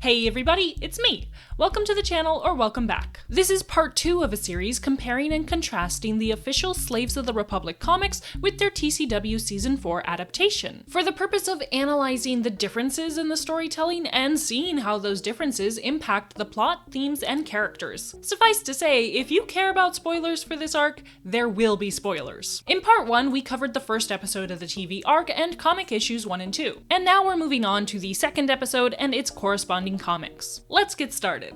Hey everybody, it's me! Welcome to the channel, or welcome back. This is part 2 of a series comparing and contrasting the official Slaves of the Republic comics with their TCW Season 4 adaptation, for the purpose of analyzing the differences in the storytelling and seeing how those differences impact the plot, themes, and characters. Suffice to say, if you care about spoilers for this arc, there will be spoilers. In part 1, we covered the first episode of the TV arc and comic issues 1 and 2, and now we're moving on to the second episode and its corresponding comics. Let's get started.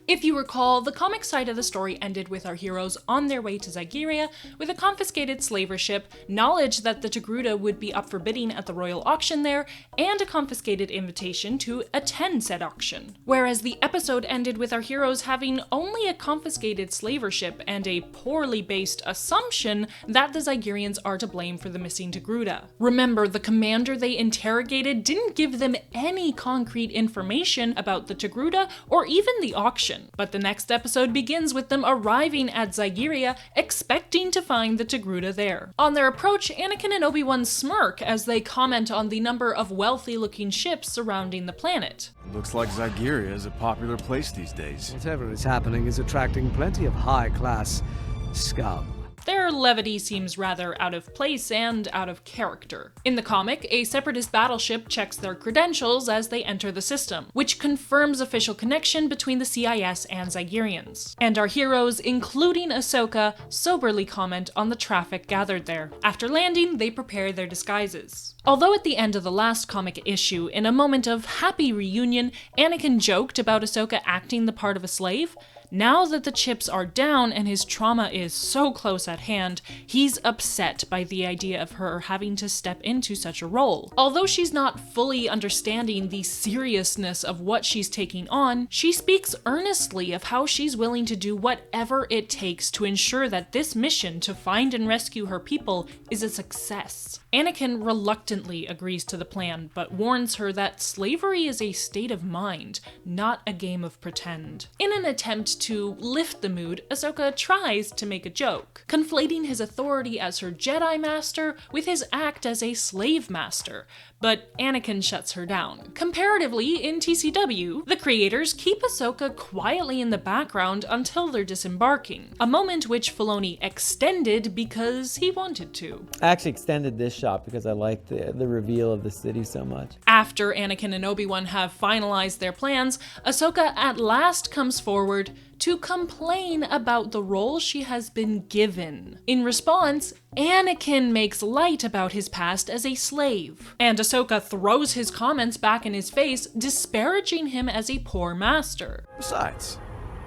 If you recall, the comic side of the story ended with our heroes on their way to Zygerria with a confiscated slaver ship, knowledge that the Togruta would be up for bidding at the royal auction there, and a confiscated invitation to attend said auction. Whereas the episode ended with our heroes having only a confiscated slaver ship and a poorly based assumption that the Zygerrians are to blame for the missing Togruta. Remember, the commander they interrogated didn't give them any concrete information about the Togruta or even the auction. But the next episode begins with them arriving at Zygerria, expecting to find the Togruta there. On their approach, Anakin and Obi-Wan smirk as they comment on the number of wealthy-looking ships surrounding the planet. Looks like Zygerria is a popular place these days. Whatever is happening is attracting plenty of high-class scum. Their levity seems rather out of place and out of character. In the comic, a separatist battleship checks their credentials as they enter the system, which confirms official connection between the CIS and Zygerrians. And our heroes, including Ahsoka, soberly comment on the traffic gathered there. After landing, they prepare their disguises. Although at the end of the last comic issue, in a moment of happy reunion, Anakin joked about Ahsoka acting the part of a slave, now that the chips are down and his trauma is so close at hand, he's upset by the idea of her having to step into such a role. Although she's not fully understanding the seriousness of what she's taking on, she speaks earnestly of how she's willing to do whatever it takes to ensure that this mission to find and rescue her people is a success. Anakin reluctantly agrees to the plan, but warns her that slavery is a state of mind, not a game of pretend. In an attempt to lift the mood, Ahsoka tries to make a joke, conflating his authority as her Jedi Master with his act as a slave master, but Anakin shuts her down. Comparatively, in TCW, the creators keep Ahsoka quietly in the background until they're disembarking, a moment which Filoni extended because he wanted to. I actually extended this shot because I liked the reveal of the city so much. After Anakin and Obi-Wan have finalized their plans, Ahsoka at last comes forward to complain about the role she has been given. In response, Anakin makes light about his past as a slave, and Ahsoka throws his comments back in his face, disparaging him as a poor master. Besides,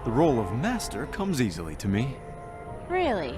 the role of master comes easily to me. Really?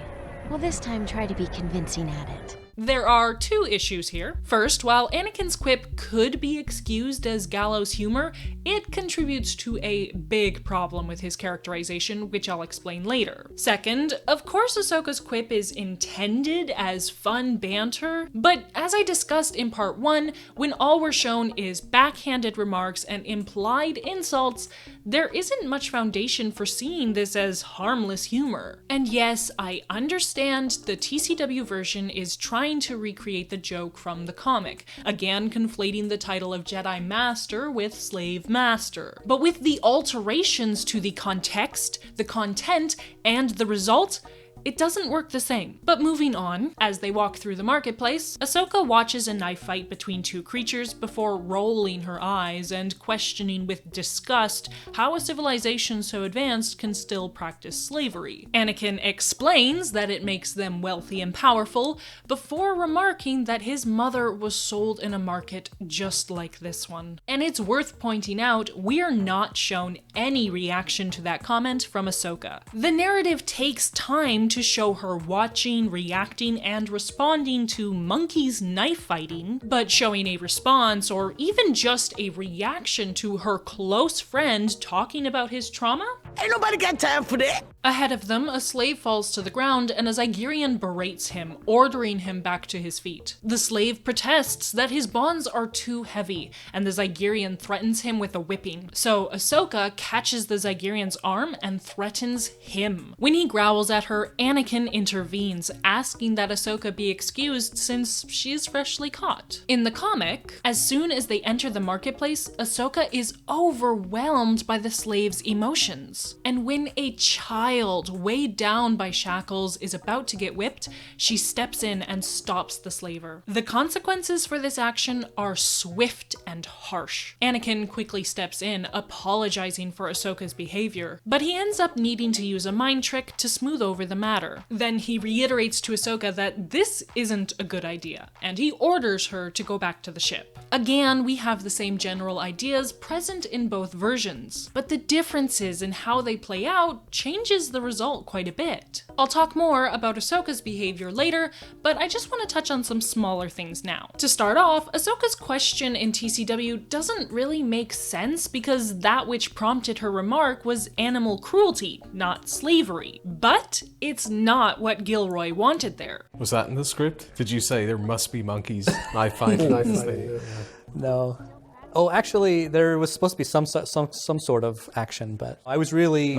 Well, this time try to be convincing at it. There are two issues here. First, while Anakin's quip could be excused as gallows humor, it contributes to a big problem with his characterization, which I'll explain later. Second, of course Ahsoka's quip is intended as fun banter, but as I discussed in part 1, when all we're shown is backhanded remarks and implied insults, there isn't much foundation for seeing this as harmless humor. And yes, I understand the TCW version is trying to recreate the joke from the comic, again conflating the title of Jedi Master with Slave Master. But with the alterations to the context, the content, and the result, it doesn't work the same. But moving on, as they walk through the marketplace, Ahsoka watches a knife fight between two creatures before rolling her eyes and questioning with disgust how a civilization so advanced can still practice slavery. Anakin explains that it makes them wealthy and powerful, before remarking that his mother was sold in a market just like this one. And it's worth pointing out, we're not shown any reaction to that comment from Ahsoka. The narrative takes time to show her watching, reacting, and responding to monkeys knife fighting, but showing a response or even just a reaction to her close friend talking about his trauma? Ain't nobody got time for that. Ahead of them, a slave falls to the ground and a Zygerrian berates him, ordering him back to his feet. The slave protests that his bonds are too heavy, and the Zygerrian threatens him with a whipping. So Ahsoka catches the Zygerrian's arm and threatens him. When he growls at her, Anakin intervenes, asking that Ahsoka be excused since she is freshly caught. In the comic, as soon as they enter the marketplace, Ahsoka is overwhelmed by the slave's emotions. And when a child weighed down by shackles is about to get whipped, she steps in and stops the slaver. The consequences for this action are swift and harsh. Anakin quickly steps in, apologizing for Ahsoka's behavior, but he ends up needing to use a mind trick to smooth over the matter. Then he reiterates to Ahsoka that this isn't a good idea, and he orders her to go back to the ship. Again, we have the same general ideas present in both versions, but the differences in how they play out changes the result quite a bit. I'll talk more about Ahsoka's behavior later, but I just want to touch on some smaller things now. To start off, Ahsoka's question in TCW doesn't really make sense because that which prompted her remark was animal cruelty, not slavery. But it's not what Gilroy wanted there. Was that in the script? Did you say there must be monkeys? Knife fighting. No. Oh, actually, there was supposed to be some sort of action, but I was really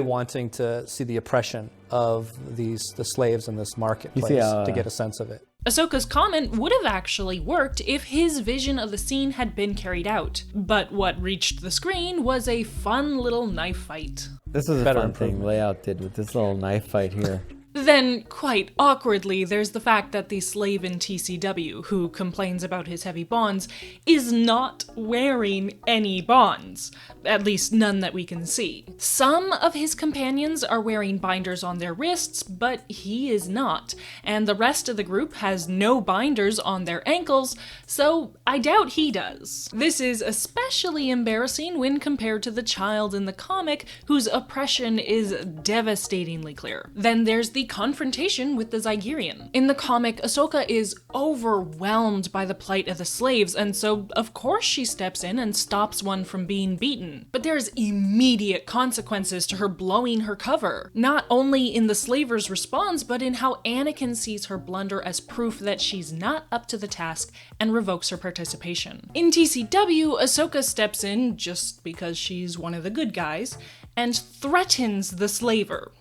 wanting to see the oppression of the slaves in this marketplace to get a sense of it. Ahsoka's comment would have actually worked if his vision of the scene had been carried out, but what reached the screen was a fun little knife fight. This is a fun thing Layout did with this little knife fight here. Then, quite awkwardly, there's the fact that the slave in TCW, who complains about his heavy bonds, is not wearing any bonds. At least none that we can see. Some of his companions are wearing binders on their wrists, but he is not. And the rest of the group has no binders on their ankles, so I doubt he does. This is especially embarrassing when compared to the child in the comic, whose oppression is devastatingly clear. Then there's the confrontation with the Zygerrian. In the comic, Ahsoka is overwhelmed by the plight of the slaves, and so of course she steps in and stops one from being beaten. But there's immediate consequences to her blowing her cover, not only in the slaver's response, but in how Anakin sees her blunder as proof that she's not up to the task and revokes her participation. In TCW, Ahsoka steps in just because she's one of the good guys and threatens the slaver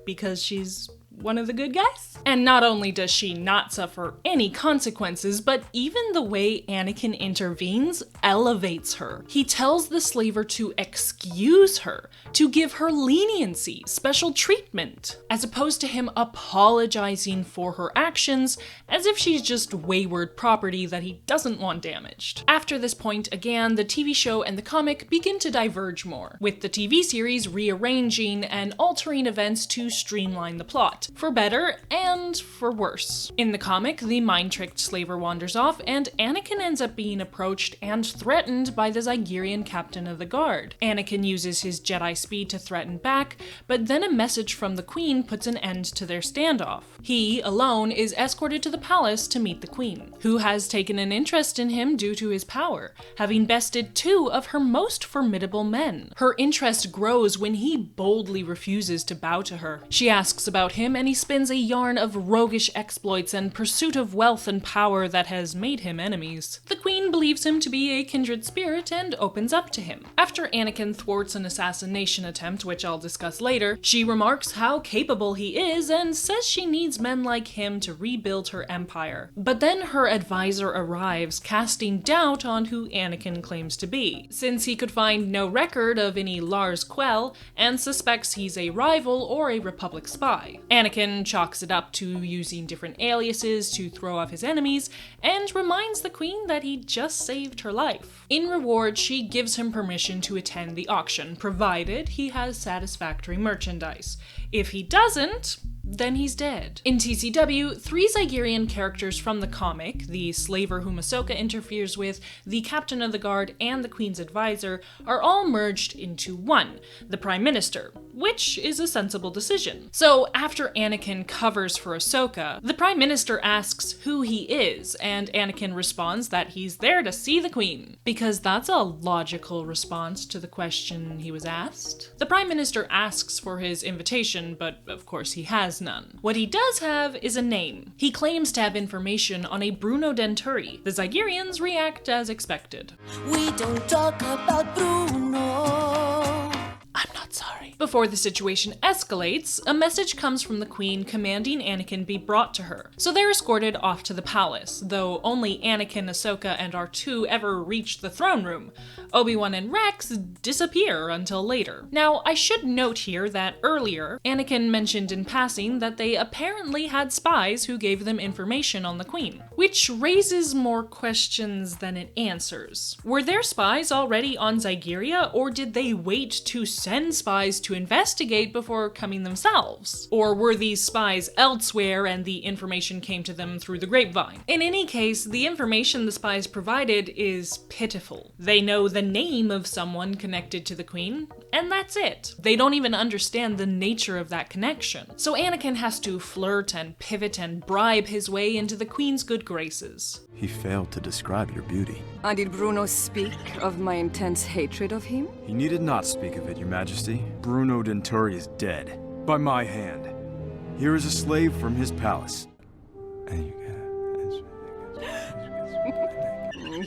because she's one of the good guys? And not only does she not suffer any consequences, but even the way Anakin intervenes elevates her. He tells the slaver to excuse her, to give her leniency, special treatment, as opposed to him apologizing for her actions as if she's just wayward property that he doesn't want damaged. After this point, again, the TV show and the comic begin to diverge more, with the TV series rearranging and altering events to streamline the plot, for better and for worse. In the comic, the mind-tricked slaver wanders off, and Anakin ends up being approached and threatened by the Zygerrian captain of the guard. Anakin uses his Jedi speed to threaten back, but then a message from the Queen puts an end to their standoff. He, alone, is escorted to the palace to meet the Queen, who has taken an interest in him due to his power, having bested 2 of her most formidable men. Her interest grows when he boldly refuses to bow to her. She asks about him, and he spins a yarn of roguish exploits and pursuit of wealth and power that has made him enemies. The Queen believes him to be a kindred spirit and opens up to him. After Anakin thwarts an assassination attempt, which I'll discuss later, she remarks how capable he is and says she needs men like him to rebuild her empire. But then her advisor arrives, casting doubt on who Anakin claims to be, since he could find no record of any Lars Quell and suspects he's a rival or a Republic spy. Anakin chalks it up to using different aliases to throw off his enemies, and reminds the Queen that he just saved her life. In reward, she gives him permission to attend the auction, provided he has satisfactory merchandise. If he doesn't, then he's dead. In TCW, 3 Zygerrian characters from the comic, the slaver whom Ahsoka interferes with, the captain of the guard, and the Queen's advisor, are all merged into one, the Prime Minister, which is a sensible decision. So after Anakin covers for Ahsoka, the Prime Minister asks who he is, and Anakin responds that he's there to see the Queen, because that's a logical response to the question he was asked. The Prime Minister asks for his invitation, but of course he has none. What he does have is a name. He claims to have information on a Bruno Denturi. The Zygerrians react as expected. We don't talk about Bruno. I'm not sorry. Before the situation escalates, a message comes from the Queen commanding Anakin be brought to her. So they're escorted off to the palace, though only Anakin, Ahsoka, and R2 ever reach the throne room. Obi-Wan and Rex disappear until later. Now, I should note here that earlier, Anakin mentioned in passing that they apparently had spies who gave them information on the Queen, which raises more questions than it answers. Were there spies already on Zygerria, or did they wait to send spies to investigate before coming themselves? Or were these spies elsewhere and the information came to them through the grapevine? In any case, the information the spies provided is pitiful. They know the name of someone connected to the Queen, and that's it. They don't even understand the nature of that connection. So Anakin has to flirt and pivot and bribe his way into the Queen's good graces. He failed to describe your beauty. And did Bruno speak of my intense hatred of him? He needed not speak of it, Your Majesty. Bruno Denturi is dead. By my hand. Here is a slave from his palace.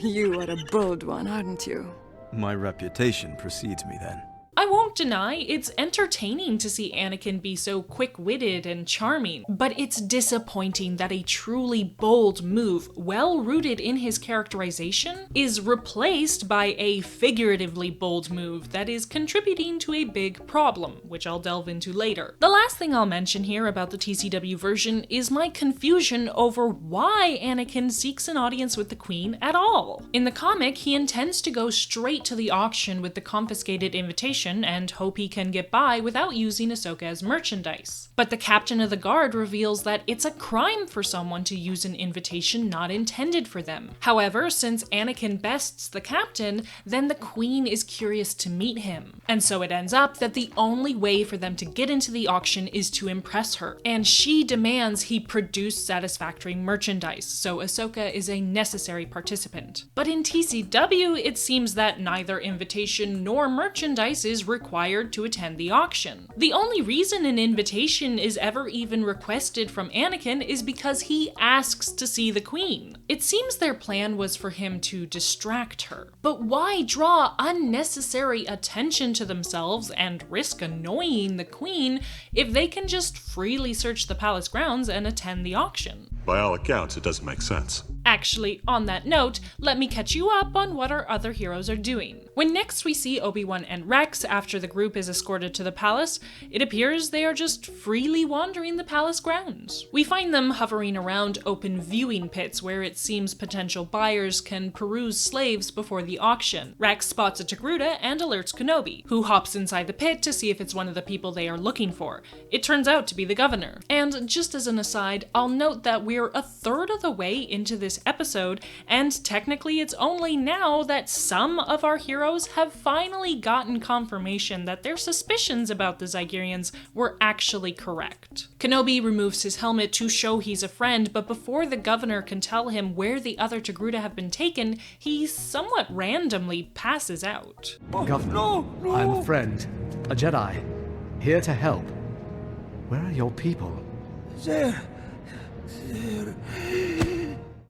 You are a bold one, aren't you? My reputation precedes me then. I won't deny it's entertaining to see Anakin be so quick-witted and charming, but it's disappointing that a truly bold move, well-rooted in his characterization, is replaced by a figuratively bold move that is contributing to a big problem, which I'll delve into later. The last thing I'll mention here about the TCW version is my confusion over why Anakin seeks an audience with the Queen at all. In the comic, he intends to go straight to the auction with the confiscated invitation and hope he can get by without using Ahsoka as merchandise. But the captain of the guard reveals that it's a crime for someone to use an invitation not intended for them. However, since Anakin bests the captain, then the Queen is curious to meet him. And so it ends up that the only way for them to get into the auction is to impress her, and she demands he produce satisfactory merchandise, so Ahsoka is a necessary participant. But in TCW, it seems that neither invitation nor merchandise is required to attend the auction. The only reason an invitation is ever even requested from Anakin is because he asks to see the Queen. It seems their plan was for him to distract her. But why draw unnecessary attention to themselves and risk annoying the Queen if they can just freely search the palace grounds and attend the auction? By all accounts, it doesn't make sense. Actually, on that note, let me catch you up on what our other heroes are doing. When next we see Obi-Wan and Rex after the group is escorted to the palace, it appears they are just freely wandering the palace grounds. We find them hovering around open viewing pits where it seems potential buyers can peruse slaves before the auction. Rex spots a Togruta and alerts Kenobi, who hops inside the pit to see if it's one of the people they are looking for. It turns out to be the governor. And just as an aside, I'll note that we're a third of the way into this episode, and technically it's only now that some of our heroes have finally gotten confirmation that their suspicions about the Zygerrians were actually correct. Kenobi removes his helmet to show he's a friend, but before the governor can tell him where the other Togruta have been taken, he somewhat randomly passes out. Governor, I'm a friend, a Jedi, here to help. Where are your people? There.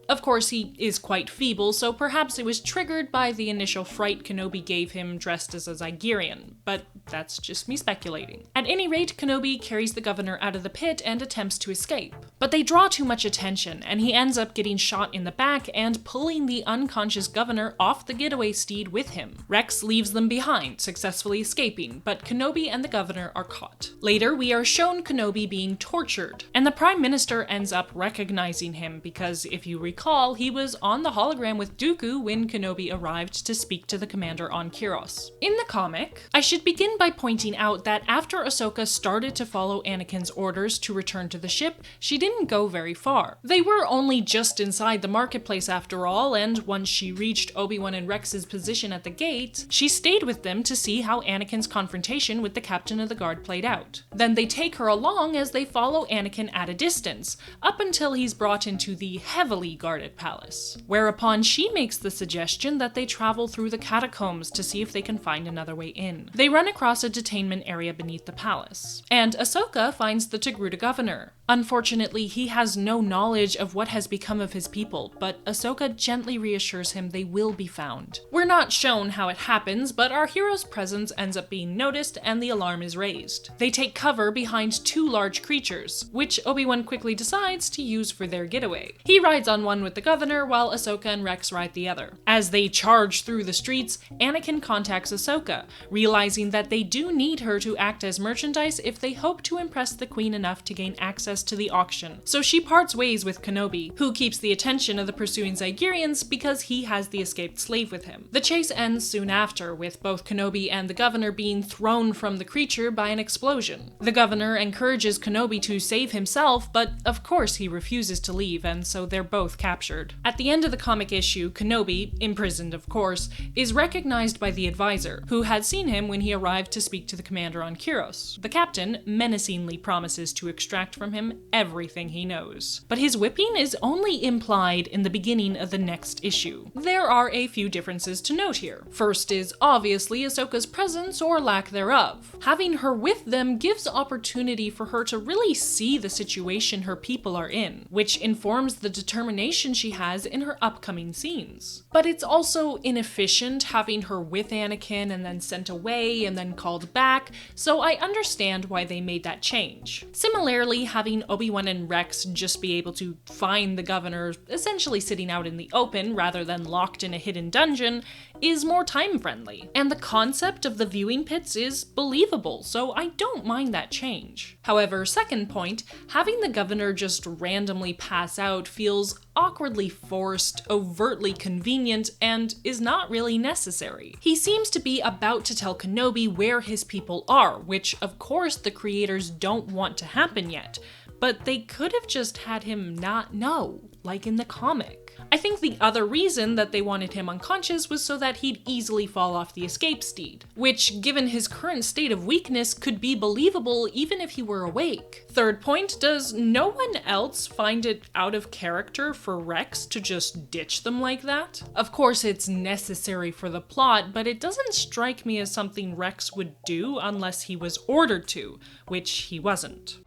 Of course, he is quite feeble, so perhaps it was triggered by the initial fright Kenobi gave him dressed as a Zygerrian, but that's just me speculating. At any rate, Kenobi carries the governor out of the pit and attempts to escape. But they draw too much attention, and he ends up getting shot in the back and pulling the unconscious governor off the getaway steed with him. Rex leaves them behind, successfully escaping, but Kenobi and the governor are caught. Later, we are shown Kenobi being tortured, and the Prime Minister ends up recognizing him because, if you recall, recall, he was on the hologram with Dooku when Kenobi arrived to speak to the commander on Kyros. In the comic, I should begin by pointing out that after Ahsoka started to follow Anakin's orders to return to the ship, she didn't go very far. They were only just inside the marketplace after all, and once she reached Obi-Wan and Rex's position at the gate, she stayed with them to see how Anakin's confrontation with the captain of the guard played out. Then they take her along as they follow Anakin at a distance, up until he's brought into the heavily guarded palace, whereupon she makes the suggestion that they travel through the catacombs to see if they can find another way in. They run across a detainment area beneath the palace, and Ahsoka finds the Togruta governor. Unfortunately, he has no knowledge of what has become of his people, but Ahsoka gently reassures him they will be found. We're not shown how it happens, but our hero's presence ends up being noticed and the alarm is raised. They take cover behind two large creatures, which Obi-Wan quickly decides to use for their getaway. He rides on one with the governor, while Ahsoka and Rex ride the other. As they charge through the streets, Anakin contacts Ahsoka, realizing that they do need her to act as merchandise if they hope to impress the Queen enough to gain access to the auction. So she parts ways with Kenobi, who keeps the attention of the pursuing Zygerrians because he has the escaped slave with him. The chase ends soon after, with both Kenobi and the governor being thrown from the creature by an explosion. The governor encourages Kenobi to save himself, but of course he refuses to leave, and so they're both captured. At the end of the comic issue, Kenobi, imprisoned of course, is recognized by the advisor, who had seen him when he arrived to speak to the commander on Kyros. The captain menacingly promises to extract from him everything he knows, but his whipping is only implied in the beginning of the next issue. There are a few differences to note here. First is obviously Ahsoka's presence or lack thereof. Having her with them gives opportunity for her to really see the situation her people are in, which informs the determination she has in her upcoming scenes. But it's also inefficient having her with Anakin and then sent away and then called back, so I understand why they made that change. Similarly, having Obi-Wan and Rex just be able to find the governor essentially sitting out in the open rather than locked in a hidden dungeon is more time-friendly, and the concept of the viewing pits is believable, so I don't mind that change. However, second point, having the governor just randomly pass out feels awkwardly forced, overtly convenient, and is not really necessary. He seems to be about to tell Kenobi where his people are, which of course the creators don't want to happen yet, but they could have just had him not know, like in the comic. I think the other reason that they wanted him unconscious was so that he'd easily fall off the escape steed, which, given his current state of weakness, could be believable even if he were awake. Third point, does no one else find it out of character for Rex to just ditch them like that? Of course it's necessary for the plot, but it doesn't strike me as something Rex would do unless he was ordered to, which he wasn't.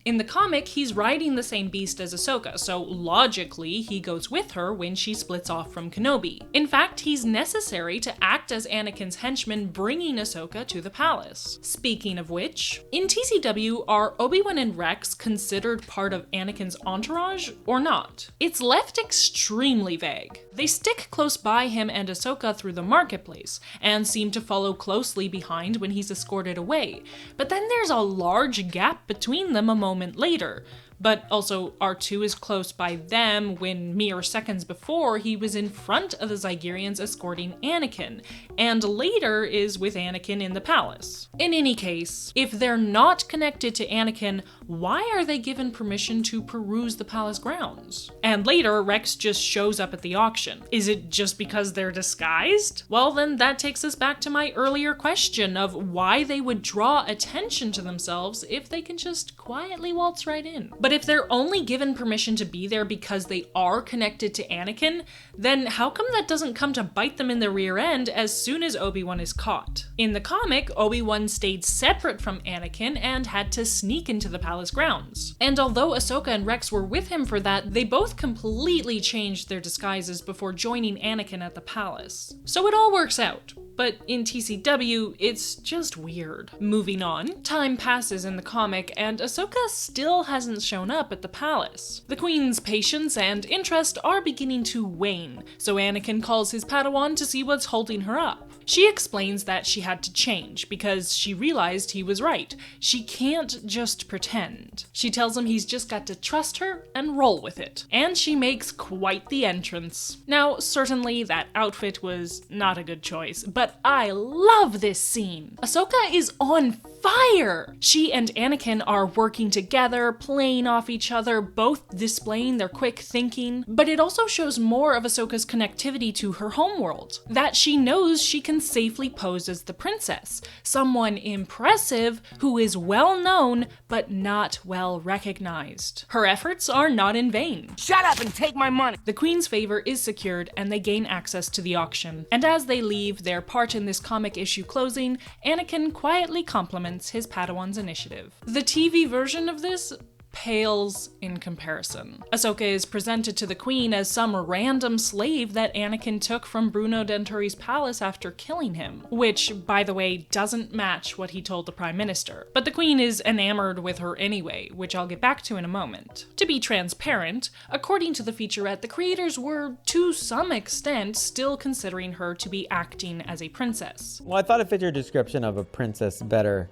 In the comic, he's riding the same beast as Ahsoka, so logically, he goes with her when she splits off from Kenobi. In fact, he's necessary to act as Anakin's henchman, bringing Ahsoka to the palace. Speaking of which, in TCW, are Obi-Wan and Rex considered part of Anakin's entourage or not? It's left extremely vague. They stick close by him and Ahsoka through the marketplace, and seem to follow closely behind when he's escorted away, but then there's a large gap between them a moment later. But also, R2 is close by them when mere seconds before he was in front of the Zygerrians escorting Anakin, and later is with Anakin in the palace. In any case, if they're not connected to Anakin, why are they given permission to peruse the palace grounds? And later, Rex just shows up at the auction. Is it just because they're disguised? Well, then that takes us back to my earlier question of why they would draw attention to themselves if they can just quietly waltz right in. But if they're only given permission to be there because they are connected to Anakin, then how come that doesn't come to bite them in the rear end as soon as Obi-Wan is caught? In the comic, Obi-Wan stayed separate from Anakin and had to sneak into the palace grounds. And although Ahsoka and Rex were with him for that, they both completely changed their disguises before joining Anakin at the palace. So it all works out. but in TCW, it's just weird. Moving on, time passes in the comic, and Ahsoka still hasn't shown up at the palace. The Queen's patience and interest are beginning to wane, so Anakin calls his Padawan to see what's holding her up. She explains that she had to change because she realized he was right. She can't just pretend. She tells him he's just got to trust her and roll with it. And she makes quite the entrance. Now, certainly that outfit was not a good choice, but I love this scene. Ahsoka is on fire! She and Anakin are working together, playing off each other, both displaying their quick thinking, but it also shows more of Ahsoka's connectivity to her homeworld. That she knows she can safely pose as the princess, someone impressive who is well known but not well recognized. Her efforts are not in vain. Shut up and take my money! The Queen's favor is secured and they gain access to the auction. And as they leave their part in this comic issue closing, Anakin quietly compliments his Padawan's initiative. The TV version of this pales in comparison. Ahsoka is presented to the Queen as some random slave that Anakin took from Bruno Denturi's palace after killing him, which, by the way, doesn't match what he told the Prime Minister. But the Queen is enamored with her anyway, which I'll get back to in a moment. To be transparent, according to the featurette, the creators were, to some extent, still considering her to be acting as a princess. Well, I thought it fit your description of a princess better.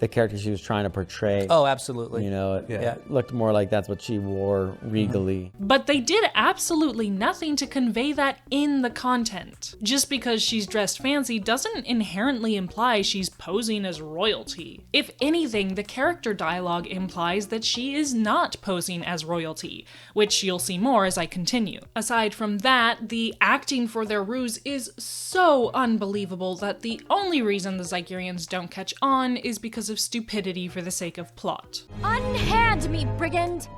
The character she was trying to portray. Oh, absolutely. You know, it looked more like that's what she wore regally. But they did absolutely nothing to convey that in the content. Just because she's dressed fancy doesn't inherently imply she's posing as royalty. If anything, the character dialogue implies that she is not posing as royalty, which you'll see more as I continue. Aside from that, the acting for their ruse is so unbelievable that the only reason the Zygerrians don't catch on is because of stupidity for the sake of plot. Unhand me, brigand!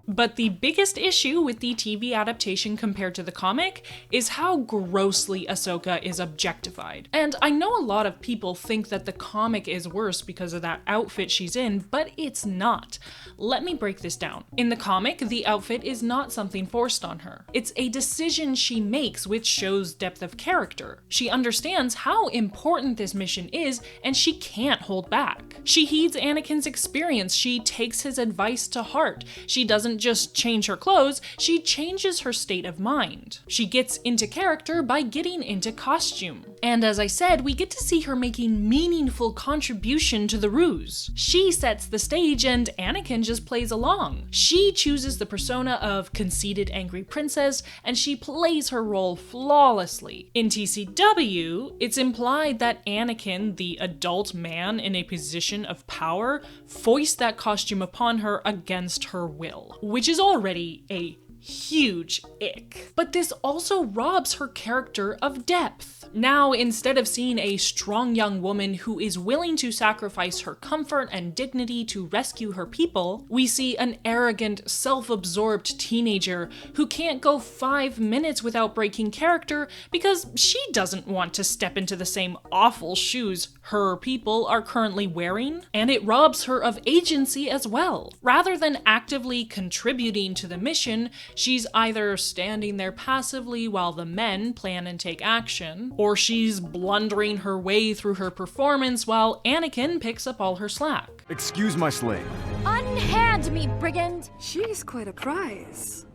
But the biggest issue with the TV adaptation compared to the comic is how grossly Ahsoka is objectified. And I know a lot of people think that the comic is worse because of that outfit she's in, but it's not. Let me break this down. In the comic, the outfit is not something forced on her. It's a decision she makes, which shows depth of character. She understands how important this mission is, and she can't hold back. She heeds Anakin's experience. She takes his advice to heart. She doesn't just change her clothes, she changes her state of mind. She gets into character by getting into costume. And as I said, we get to see her making meaningful contribution to the ruse. She sets the stage and Anakin just plays along. She chooses the persona of conceited angry princess and she plays her role flawlessly. In TCW, it's implied that Anakin, the adult man in a position of power, foists that costume upon her against her will, which is already a huge ick. But this also robs her character of depth. Now, instead of seeing a strong young woman who is willing to sacrifice her comfort and dignity to rescue her people, we see an arrogant, self-absorbed teenager who can't go 5 minutes without breaking character because she doesn't want to step into the same awful shoes her people are currently wearing, and it robs her of agency as well. Rather than actively contributing to the mission, she's either standing there passively while the men plan and take action, or she's blundering her way through her performance while Anakin picks up all her slack. Excuse my slave. Unhand me, brigand! She's quite a prize.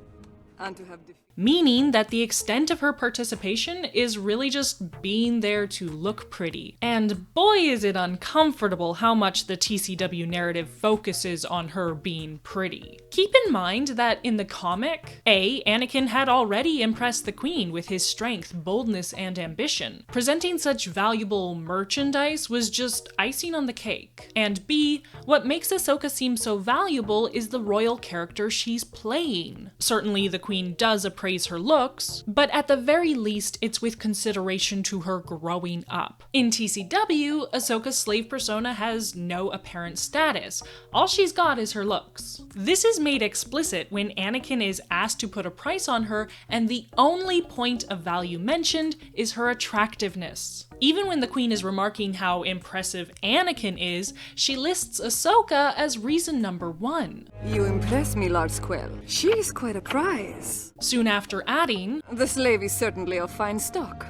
And to have Meaning that the extent of her participation is really just being there to look pretty. And boy is it uncomfortable how much the TCW narrative focuses on her being pretty. Keep in mind that in the comic, Anakin had already impressed the Queen with his strength, boldness, and ambition. Presenting such valuable merchandise was just icing on the cake. And B, what makes Ahsoka seem so valuable is the royal character she's playing. Certainly the Queen does appraise her looks, but at the very least, it's with consideration to her growing up. In TCW, Ahsoka's slave persona has no apparent status. All she's got is her looks. This is made explicit when Anakin is asked to put a price on her, and the only point of value mentioned is her attractiveness. Even when the queen is remarking how impressive Anakin is, she lists Ahsoka as reason number 1. You impress me, Lord Squell. She is quite a prize. Soon after adding, the slave is certainly of fine stock.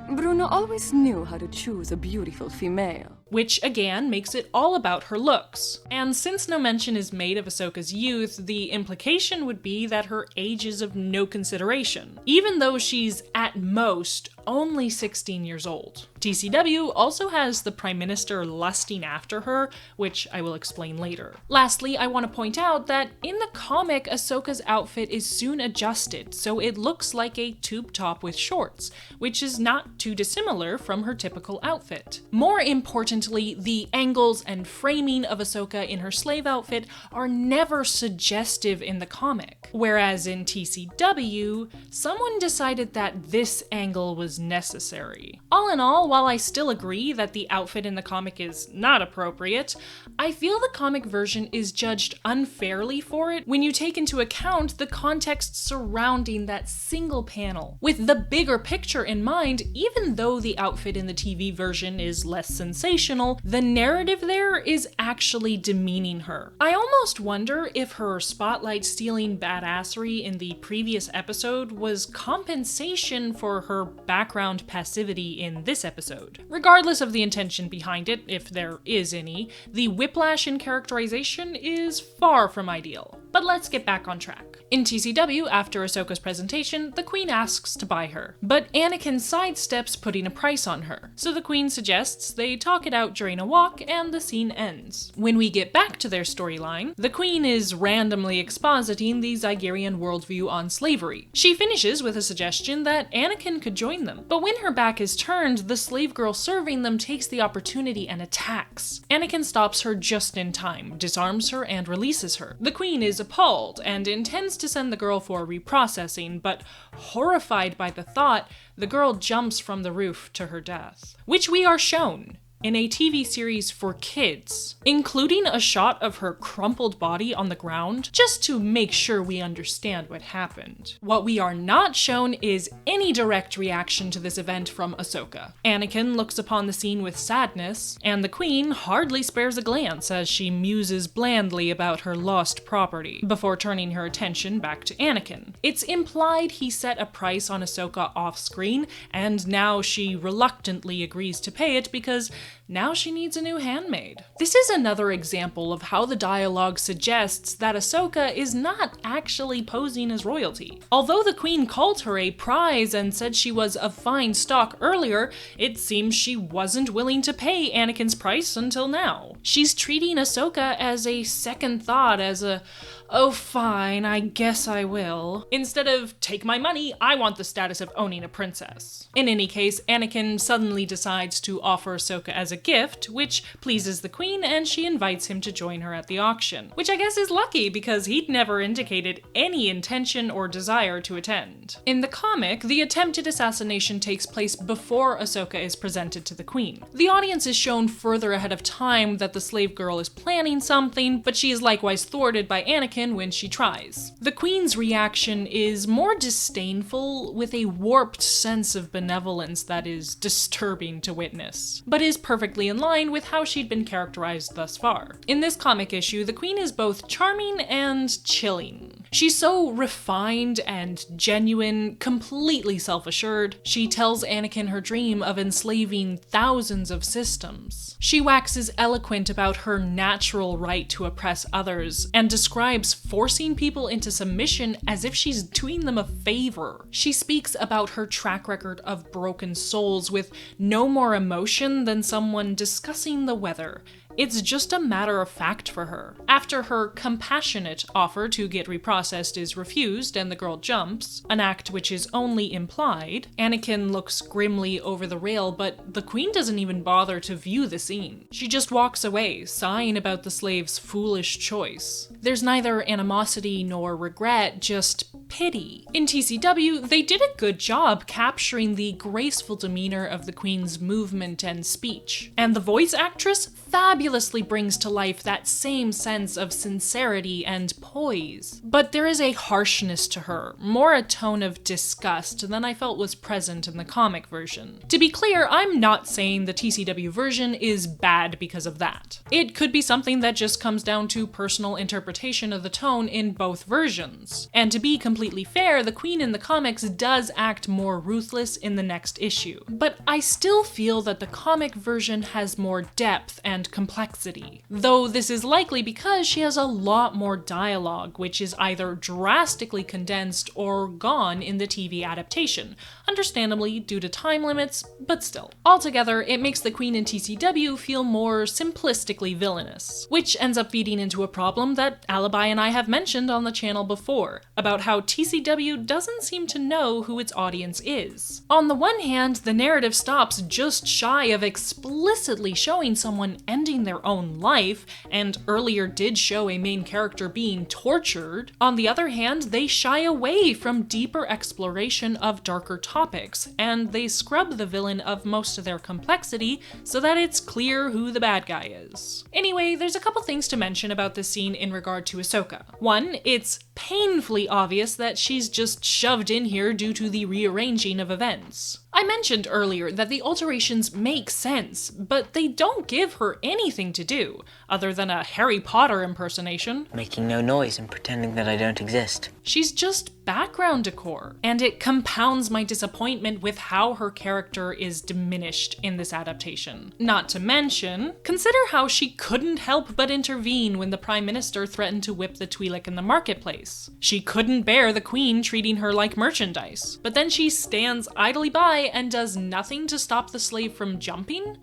Bruno always knew how to choose a beautiful female. Which again makes it all about her looks. And since no mention is made of Ahsoka's youth, the implication would be that her age is of no consideration, even though she's at most only 16 years old. TCW also has the Prime Minister lusting after her, which I will explain later. Lastly, I want to point out that in the comic, Ahsoka's outfit is soon adjusted, so it looks like a tube top with shorts, which is not too dissimilar from her typical outfit. More importantly, the angles and framing of Ahsoka in her slave outfit are never suggestive in the comic, whereas in TCW, someone decided that this angle was necessary. All in all, while I still agree that the outfit in the comic is not appropriate, I feel the comic version is judged unfairly for it when you take into account the context surrounding that single panel. With the bigger picture in mind, even though the outfit in the TV version is less sensational, the narrative there is actually demeaning her. I almost wonder if her spotlight-stealing badassery in the previous episode was compensation for her background passivity in this episode. Regardless of the intention behind it, if there is any, the whiplash in characterization is far from ideal. But let's get back on track. In TCW, after Ahsoka's presentation, the Queen asks to buy her, but Anakin sidesteps putting a price on her, so the Queen suggests they talk it out during a walk and the scene ends. When we get back to their storyline, the Queen is randomly expositing the Zygerrian worldview on slavery. She finishes with a suggestion that Anakin could join them, but when her back is turned, the slave girl serving them takes the opportunity and attacks. Anakin stops her just in time, disarms her, and releases her. The Queen is appalled and intends to send the girl for reprocessing, but horrified by the thought, the girl jumps from the roof to her death, which we are shown in a TV series for kids, including a shot of her crumpled body on the ground, just to make sure we understand what happened. What we are not shown is any direct reaction to this event from Ahsoka. Anakin looks upon the scene with sadness, and the Queen hardly spares a glance as she muses blandly about her lost property, before turning her attention back to Anakin. It's implied he set a price on Ahsoka off-screen, and now she reluctantly agrees to pay it because now she needs a new handmaid. This is another example of how the dialogue suggests that Ahsoka is not actually posing as royalty. Although the Queen called her a prize and said she was of fine stock earlier, it seems she wasn't willing to pay Anakin's price until now. She's treating Ahsoka as a second thought, as a, oh fine, I guess I will, instead of, take my money, I want the status of owning a princess. In any case, Anakin suddenly decides to offer Ahsoka as a gift, which pleases the Queen, and she invites him to join her at the auction, which I guess is lucky because he'd never indicated any intention or desire to attend. In the comic, the attempted assassination takes place before Ahsoka is presented to the Queen. The audience is shown further ahead of time that the slave girl is planning something, but she is likewise thwarted by Anakin when she tries. The Queen's reaction is more disdainful, with a warped sense of benevolence that is disturbing to witness, but is perfectly in line with how she'd been characterized thus far. In this comic issue, the Queen is both charming and chilling. She's so refined and genuine, completely self-assured. She tells Anakin her dream of enslaving thousands of systems. She waxes eloquent about her natural right to oppress others, and describes forcing people into submission as if she's doing them a favor. She speaks about her track record of broken souls with no more emotion than someone discussing the weather. It's just a matter of fact for her. After her compassionate offer to get reprocessed is refused and the girl jumps, an act which is only implied, Anakin looks grimly over the rail, but the Queen doesn't even bother to view the scene. She just walks away, sighing about the slave's foolish choice. There's neither animosity nor regret, just pity. In TCW, they did a good job capturing the graceful demeanor of the Queen's movement and speech. And the voice actress fabulously brings to life that same sense of sincerity and poise. But there is a harshness to her, more a tone of disgust than I felt was present in the comic version. To be clear, I'm not saying the TCW version is bad because of that. It could be something that just comes down to personal interpretation of the tone in both versions. And to be completely fair, the Queen in the comics does act more ruthless in the next issue. But I still feel that the comic version has more depth and complexity. Though this is likely because she has a lot more dialogue, which is either drastically condensed or gone in the TV adaptation, understandably due to time limits, but still. Altogether, it makes the Queen in TCW feel more simplistically villainous, which ends up feeding into a problem that Alibi and I have mentioned on the channel before, about how TCW doesn't seem to know who its audience is. On the one hand, the narrative stops just shy of explicitly showing someone ending their own life, and earlier did show a main character being tortured. On the other hand, they shy away from deeper exploration of darker topics, and they scrub the villain of most of their complexity so that it's clear who the bad guy is. Anyway, there's a couple things to mention about this scene in regard to Ahsoka. One, it's painfully obvious that she's just shoved in here due to the rearranging of events. I mentioned earlier that the alterations make sense, but they don't give her anything to do, other than a Harry Potter impersonation. Making no noise and pretending that I don't exist. She's just background decor, and it compounds my disappointment with how her character is diminished in this adaptation. Not to mention, consider how she couldn't help but intervene when the Prime Minister threatened to whip the Twi'lek in the marketplace. She couldn't bear the Queen treating her like merchandise, but then she stands idly by and does nothing to stop the slave from jumping?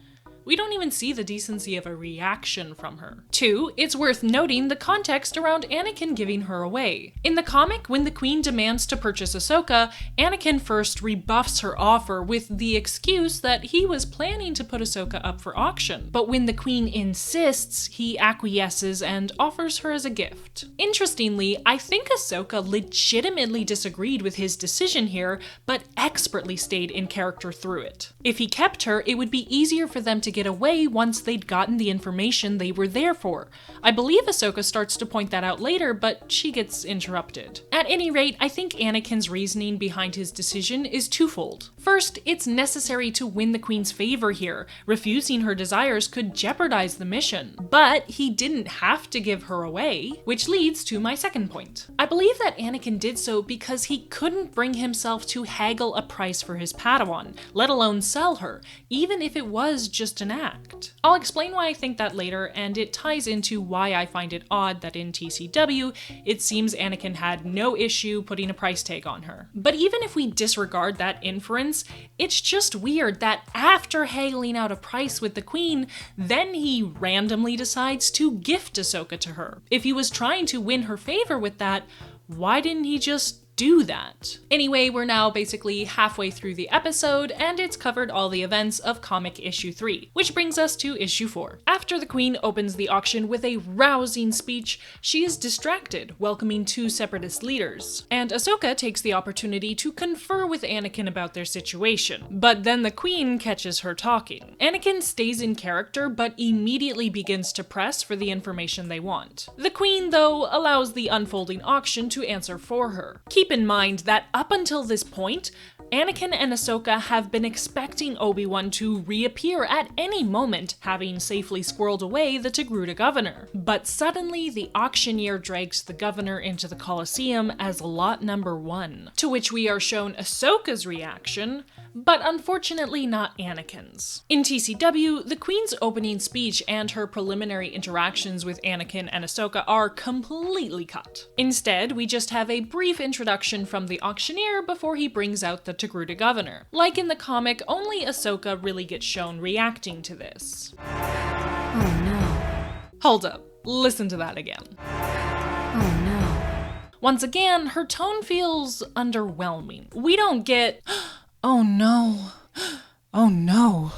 We don't even see the decency of a reaction from her. 2, it's worth noting the context around Anakin giving her away. In the comic, when the Queen demands to purchase Ahsoka, Anakin first rebuffs her offer with the excuse that he was planning to put Ahsoka up for auction. But when the Queen insists, he acquiesces and offers her as a gift. Interestingly, I think Ahsoka legitimately disagreed with his decision here, but expertly stayed in character through it. If he kept her, it would be easier for them to get away once they'd gotten the information they were there for. I believe Ahsoka starts to point that out later, but she gets interrupted. At any rate, I think Anakin's reasoning behind his decision is twofold. First, it's necessary to win the Queen's favor here. Refusing her desires could jeopardize the mission, but he didn't have to give her away, which leads to my second point. I believe that Anakin did so because he couldn't bring himself to haggle a price for his Padawan, let alone sell her, even if it was just an act. I'll explain why I think that later, and it ties into why I find it odd that in TCW, it seems Anakin had no issue putting a price tag on her. But even if we disregard that inference, it's just weird that after haggling out a price with the Queen, then he randomly decides to gift Ahsoka to her. If he was trying to win her favor with that, why didn't he just do that? Anyway, we're now basically halfway through the episode, and it's covered all the events of comic issue 3, which brings us to issue 4. After the Queen opens the auction with a rousing speech, she is distracted, welcoming 2 separatist leaders, and Ahsoka takes the opportunity to confer with Anakin about their situation, but then the Queen catches her talking. Anakin stays in character, but immediately begins to press for the information they want. The Queen, though, allows the unfolding auction to answer for her. Keep in mind that up until this point, Anakin and Ahsoka have been expecting Obi-Wan to reappear at any moment, having safely squirreled away the Togruta governor. But suddenly, the auctioneer drags the governor into the Colosseum as lot number 1, to which we are shown Ahsoka's reaction, but unfortunately not Anakin's. In TCW, the Queen's opening speech and her preliminary interactions with Anakin and Ahsoka are completely cut. Instead, we just have a brief introduction from the auctioneer before he brings out the Togruta governor. Like in the comic, only Ahsoka really gets shown reacting to this. Oh no. Hold up, listen to that again. Oh no. Once again, her tone feels underwhelming. We don't get, oh no, oh no,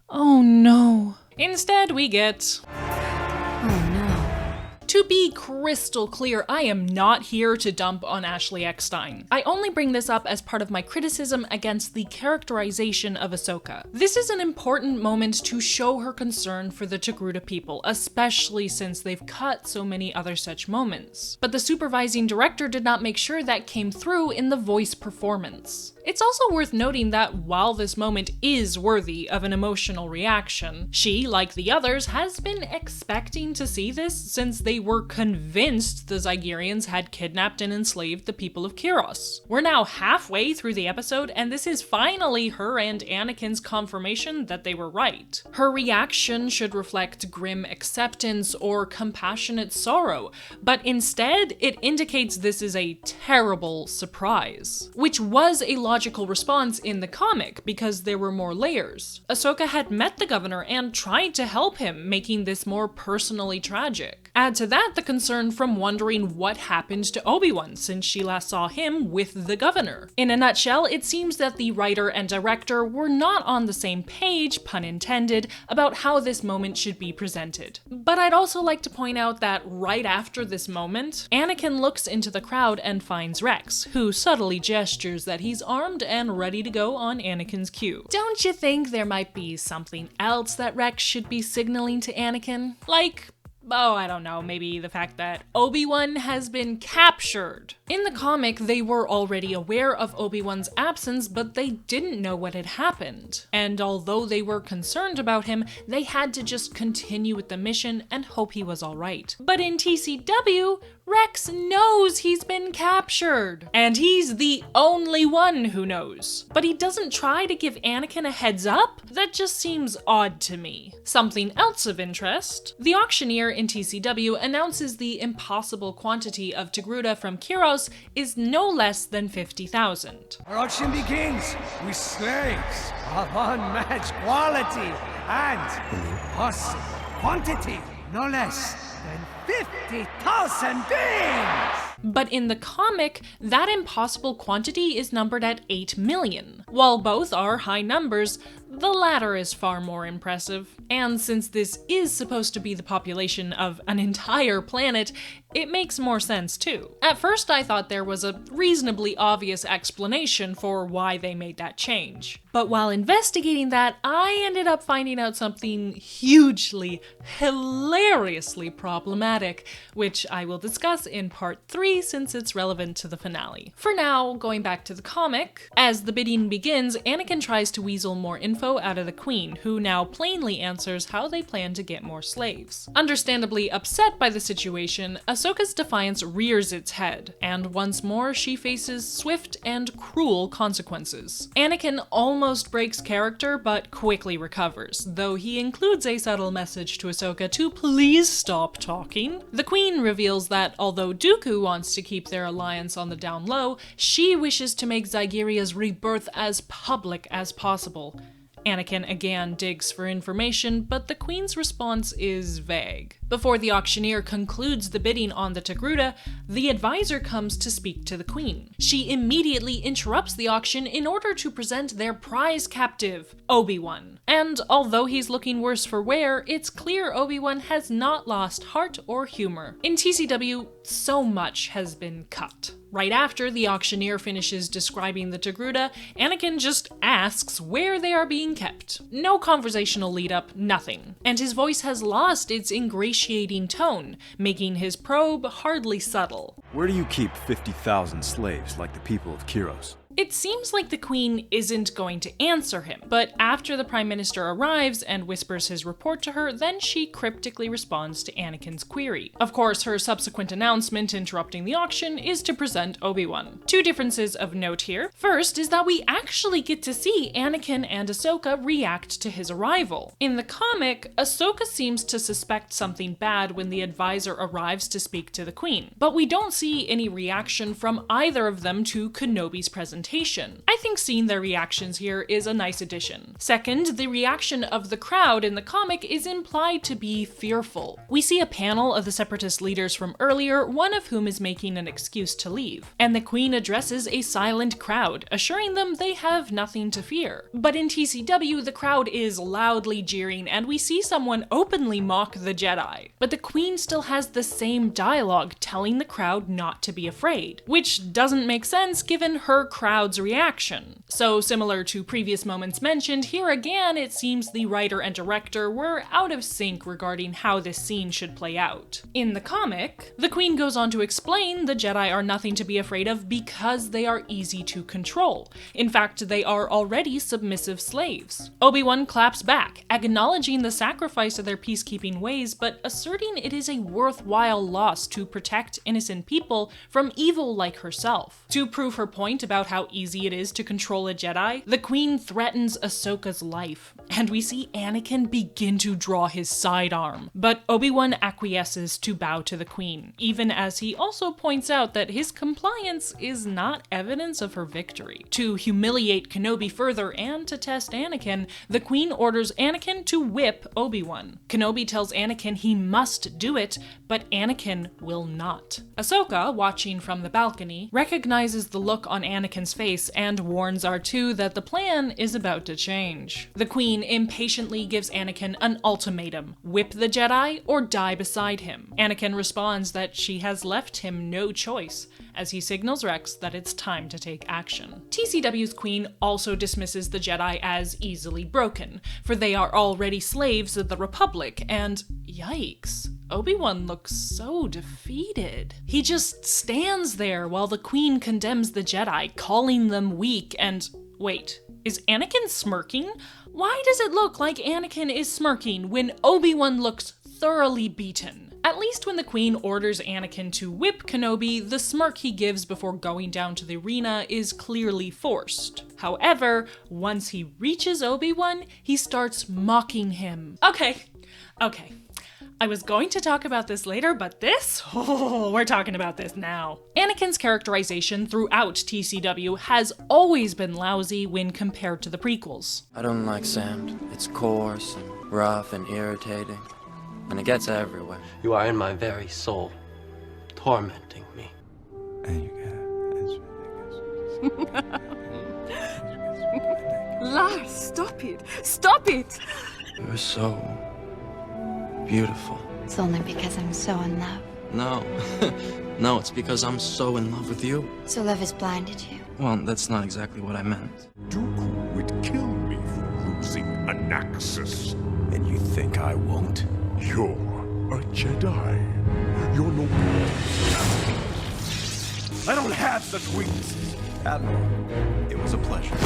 oh no. Instead, we get, oh no. To be crystal clear, I am not here to dump on Ashley Eckstein. I only bring this up as part of my criticism against the characterization of Ahsoka. This is an important moment to show her concern for the Togruta people, especially since they've cut so many other such moments. But the supervising director did not make sure that came through in the voice performance. It's also worth noting that while this moment is worthy of an emotional reaction, she, like the others, has been expecting to see this since they were convinced the Zygerrians had kidnapped and enslaved the people of Kiros. We're now halfway through the episode, and this is finally her and Anakin's confirmation that they were right. Her reaction should reflect grim acceptance or compassionate sorrow, but instead it indicates this is a terrible surprise, which was a logical response in the comic because there were more layers. Ahsoka had met the governor and tried to help him, making this more personally tragic. Add to that the concern from wondering what happened to Obi-Wan since she last saw him with the governor. In a nutshell, it seems that the writer and director were not on the same page, pun intended, about how this moment should be presented. But I'd also like to point out that right after this moment, Anakin looks into the crowd and finds Rex, who subtly gestures that he's armed and ready to go on Anakin's cue. Don't you think there might be something else that Rex should be signaling to Anakin? Like, oh, I don't know, maybe the fact that Obi-Wan has been captured. In the comic, they were already aware of Obi-Wan's absence, but they didn't know what had happened. And although they were concerned about him, they had to just continue with the mission and hope he was alright. But in TCW, Rex knows he's been captured, and he's the only one who knows. But he doesn't try to give Anakin a heads up? That just seems odd to me. Something else of interest, the auctioneer in TCW announces the impossible quantity of Togruta from Kiros is no less than 50,000. Our auction begins with slaves of unmatched quality and impossible quantity, no less than 50,000 beings! But in the comic, that impossible quantity is numbered at 8 million. While both are high numbers, the latter is far more impressive. And since this is supposed to be the population of an entire planet, it makes more sense too. At first I thought there was a reasonably obvious explanation for why they made that change. But while investigating that, I ended up finding out something hugely, hilariously problematic, which I will discuss in part 3 since it's relevant to the finale. For now, going back to the comic, as the bidding begins, Anakin tries to weasel more info out of the Queen, who now plainly answers how they plan to get more slaves. Understandably upset by the situation, Ahsoka's defiance rears its head, and once more she faces swift and cruel consequences. Anakin almost breaks character, but quickly recovers, though he includes a subtle message to Ahsoka to please stop talking. The Queen reveals that although Dooku wants to keep their alliance on the down low, she wishes to make Zygerria's rebirth as public as possible. Anakin again digs for information, but the Queen's response is vague. Before the auctioneer concludes the bidding on the Togruta, the advisor comes to speak to the Queen. She immediately interrupts the auction in order to present their prize captive, Obi-Wan. And although he's looking worse for wear, it's clear Obi-Wan has not lost heart or humor. In TCW, so much has been cut. Right after the auctioneer finishes describing the Togruta, Anakin just asks where they are being kept. No conversational lead up, nothing. And his voice has lost its ingratiating tone, making his probe hardly subtle. Where do you keep 50,000 slaves like the people of Kiros? It seems like the Queen isn't going to answer him, but after the Prime Minister arrives and whispers his report to her, then she cryptically responds to Anakin's query. Of course, her subsequent announcement interrupting the auction is to present Obi-Wan. Two differences of note here. First is that we actually get to see Anakin and Ahsoka react to his arrival. In the comic, Ahsoka seems to suspect something bad when the advisor arrives to speak to the Queen, but we don't see any reaction from either of them to Kenobi's presentation. representation. I think seeing their reactions here is a nice addition. Second, the reaction of the crowd in the comic is implied to be fearful. We see a panel of the Separatist leaders from earlier, one of whom is making an excuse to leave, and the Queen addresses a silent crowd, assuring them they have nothing to fear. But in TCW, the crowd is loudly jeering, and we see someone openly mock the Jedi. But the Queen still has the same dialogue, telling the crowd not to be afraid, which doesn't make sense given her crowd's reaction. So similar to previous moments mentioned, here again it seems the writer and director were out of sync regarding how this scene should play out. In the comic, the Queen goes on to explain the Jedi are nothing to be afraid of because they are easy to control. In fact, they are already submissive slaves. Obi-Wan claps back, acknowledging the sacrifice of their peacekeeping ways, but asserting it is a worthwhile loss to protect innocent people from evil like herself. To prove her point about how easy it is to control a Jedi, the Queen threatens Ahsoka's life, and we see Anakin begin to draw his sidearm. But Obi-Wan acquiesces to bow to the Queen, even as he also points out that his compliance is not evidence of her victory. To humiliate Kenobi further and to test Anakin, the Queen orders Anakin to whip Obi-Wan. Kenobi tells Anakin he must do it, but Anakin will not. Ahsoka, watching from the balcony, recognizes the look on Anakin's face and warns R2 that the plan is about to change. The Queen impatiently gives Anakin an ultimatum: whip the Jedi or die beside him. Anakin responds that she has left him no choice, as he signals Rex that it's time to take action. TCW's Queen also dismisses the Jedi as easily broken, for they are already slaves of the Republic, and yikes, Obi-Wan looks so defeated. He just stands there while the Queen condemns the Jedi, calling them weak, and wait, is Anakin smirking? Why does it look like Anakin is smirking when Obi-Wan looks thoroughly beaten? At least when the Queen orders Anakin to whip Kenobi, the smirk he gives before going down to the arena is clearly forced. However, once he reaches Obi-Wan, he starts mocking him. Okay. I was going to talk about this later, but we're talking about this now. Anakin's characterization throughout TCW has always been lousy when compared to the prequels. I don't like sand. It's coarse and rough and irritating, and it gets everywhere. You are in my very soul, tormenting me. And you Lars, stop it! Stop it! You're so beautiful. It's only because I'm so in love. No. No, it's because I'm so in love with you. So love has blinded you? Well, that's not exactly what I meant. Dooku would kill me for losing a Naxos. And you think I won't? You're a Jedi. You're no good. I don't have such weaknesses. Admiral, it was a pleasure.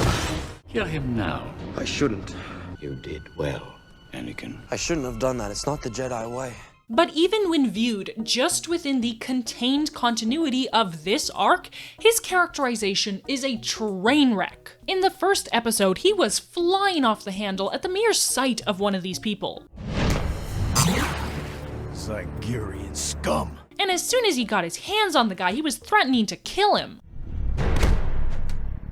Kill him now. I shouldn't. You did well, Anakin. I shouldn't have done that. It's not the Jedi way. But even when viewed just within the contained continuity of this arc, his characterization is a train wreck. In the first episode, he was flying off the handle at the mere sight of one of these people. Zygerrian scum. And as soon as he got his hands on the guy, he was threatening to kill him.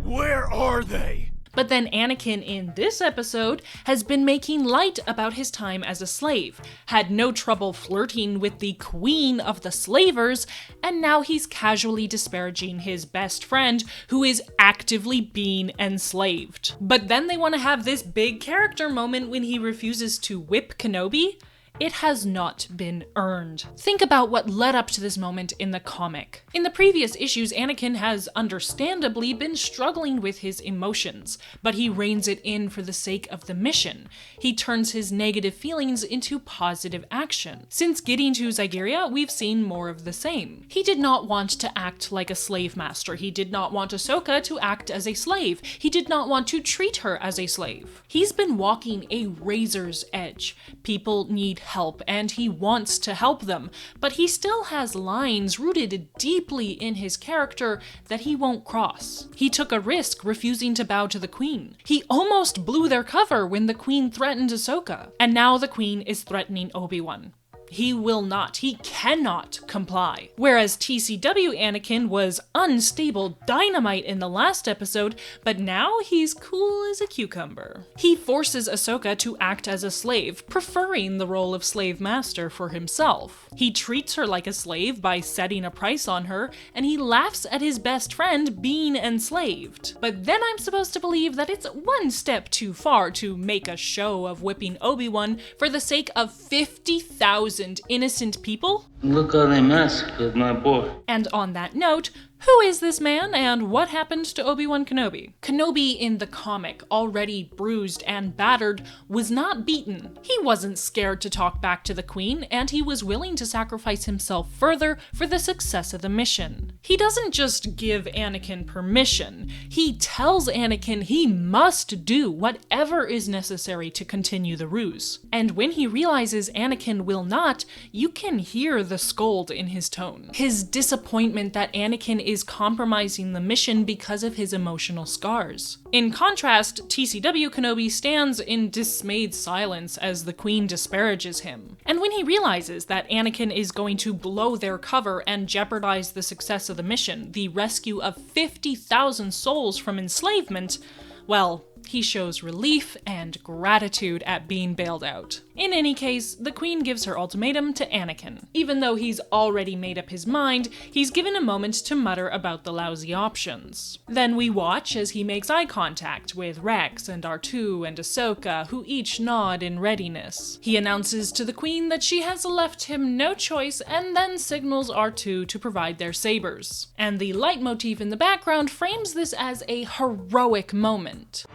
Where are they? But then Anakin in this episode has been making light about his time as a slave, had no trouble flirting with the queen of the slavers, and now he's casually disparaging his best friend who is actively being enslaved. But then they want to have this big character moment when he refuses to whip Kenobi? It has not been earned. Think about what led up to this moment in the comic. In the previous issues, Anakin has understandably been struggling with his emotions, but he reins it in for the sake of the mission. He turns his negative feelings into positive action. Since getting to Zygerria, we've seen more of the same. He did not want to act like a slave master. He did not want Ahsoka to act as a slave. He did not want to treat her as a slave. He's been walking a razor's edge. People need help, and he wants to help them, but he still has lines rooted deeply in his character that he won't cross. He took a risk refusing to bow to the Queen. He almost blew their cover when the Queen threatened Ahsoka, and now the Queen is threatening Obi-Wan. He will not, he cannot comply. Whereas TCW Anakin was unstable dynamite in the last episode, but now he's cool as a cucumber. He forces Ahsoka to act as a slave, preferring the role of slave master for himself. He treats her like a slave by setting a price on her, and he laughs at his best friend being enslaved. But then I'm supposed to believe that it's one step too far to make a show of whipping Obi-Wan for the sake of 50,000 innocent people? Look how they massacred my boy. And on that note, who is this man and what happened to Obi-Wan Kenobi? Kenobi in the comic, already bruised and battered, was not beaten. He wasn't scared to talk back to the Queen, and he was willing to sacrifice himself further for the success of the mission. He doesn't just give Anakin permission, he tells Anakin he must do whatever is necessary to continue the ruse. And when he realizes Anakin will not, you can hear the scold in his tone. His disappointment that Anakin is compromising the mission because of his emotional scars. In contrast, TCW Kenobi stands in dismayed silence as the Queen disparages him. And when he realizes that Anakin is going to blow their cover and jeopardize the success of the mission, the rescue of 50,000 souls from enslavement, well, he shows relief and gratitude at being bailed out. In any case, the Queen gives her ultimatum to Anakin. Even though he's already made up his mind, he's given a moment to mutter about the lousy options. Then we watch as he makes eye contact with Rex and R2 and Ahsoka, who each nod in readiness. He announces to the Queen that she has left him no choice and then signals R2 to provide their sabers. And the leitmotif in the background frames this as a heroic moment,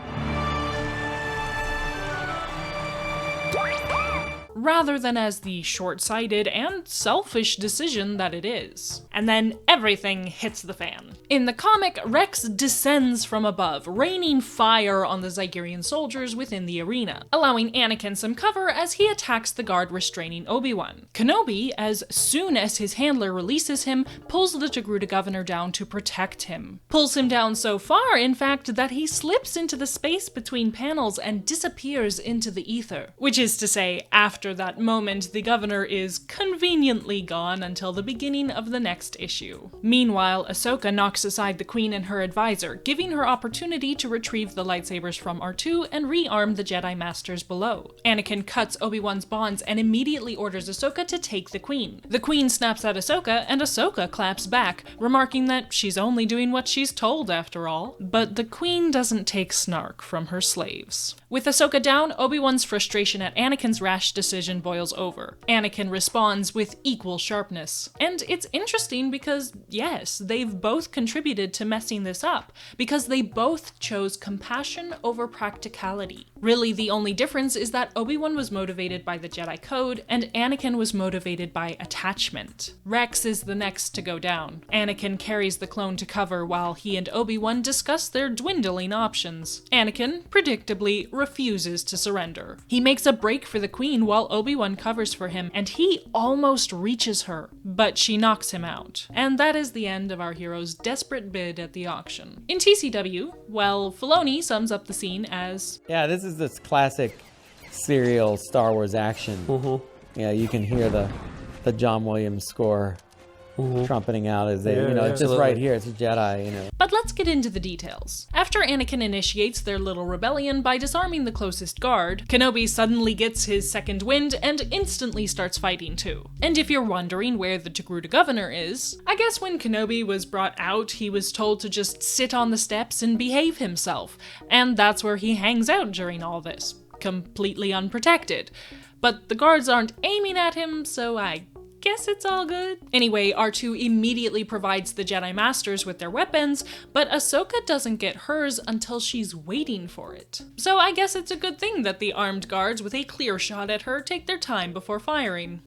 rather than as the short-sighted and selfish decision that it is. And then everything hits the fan. In the comic, Rex descends from above, raining fire on the Zygerrian soldiers within the arena, allowing Anakin some cover as he attacks the guard restraining Obi-Wan. Kenobi, as soon as his handler releases him, pulls the Togruta governor down to protect him. Pulls him down so far, in fact, that he slips into the space between panels and disappears into the ether. Which is to say, after that moment, the governor is conveniently gone until the beginning of the next issue. Meanwhile, Ahsoka knocks aside the Queen and her advisor, giving her opportunity to retrieve the lightsabers from R2 and rearm the Jedi Masters below. Anakin cuts Obi-Wan's bonds and immediately orders Ahsoka to take the Queen. The Queen snaps at Ahsoka, and Ahsoka claps back, remarking that she's only doing what she's told after all. But the Queen doesn't take snark from her slaves. With Ahsoka down, Obi-Wan's frustration at Anakin's rash decision boils over. Anakin responds with equal sharpness. And it's interesting because, yes, they've both contributed to messing this up, because they both chose compassion over practicality. Really, the only difference is that Obi-Wan was motivated by the Jedi Code, and Anakin was motivated by attachment. Rex is the next to go down. Anakin carries the clone to cover while he and Obi-Wan discuss their dwindling options. Anakin, predictably, refuses to surrender. He makes a break for the Queen while Obi-Wan covers for him, and he almost reaches her, but she knocks him out. And that is the end of our hero's desperate bid at the auction. In TCW, well, Filoni sums up the scene as, yeah, this is this classic serial Star Wars action. Yeah, you can hear the John Williams score trumpeting out as they, it's just right here, it's a Jedi, But let's get into the details. After Anakin initiates their little rebellion by disarming the closest guard, Kenobi suddenly gets his second wind and instantly starts fighting too. And if you're wondering where the Togruta governor is, I guess when Kenobi was brought out, he was told to just sit on the steps and behave himself, and that's where he hangs out during all this, completely unprotected. But the guards aren't aiming at him, so I guess it's all good. Anyway, R2 immediately provides the Jedi Masters with their weapons, but Ahsoka doesn't get hers until she's waiting for it. So I guess it's a good thing that the armed guards with a clear shot at her take their time before firing.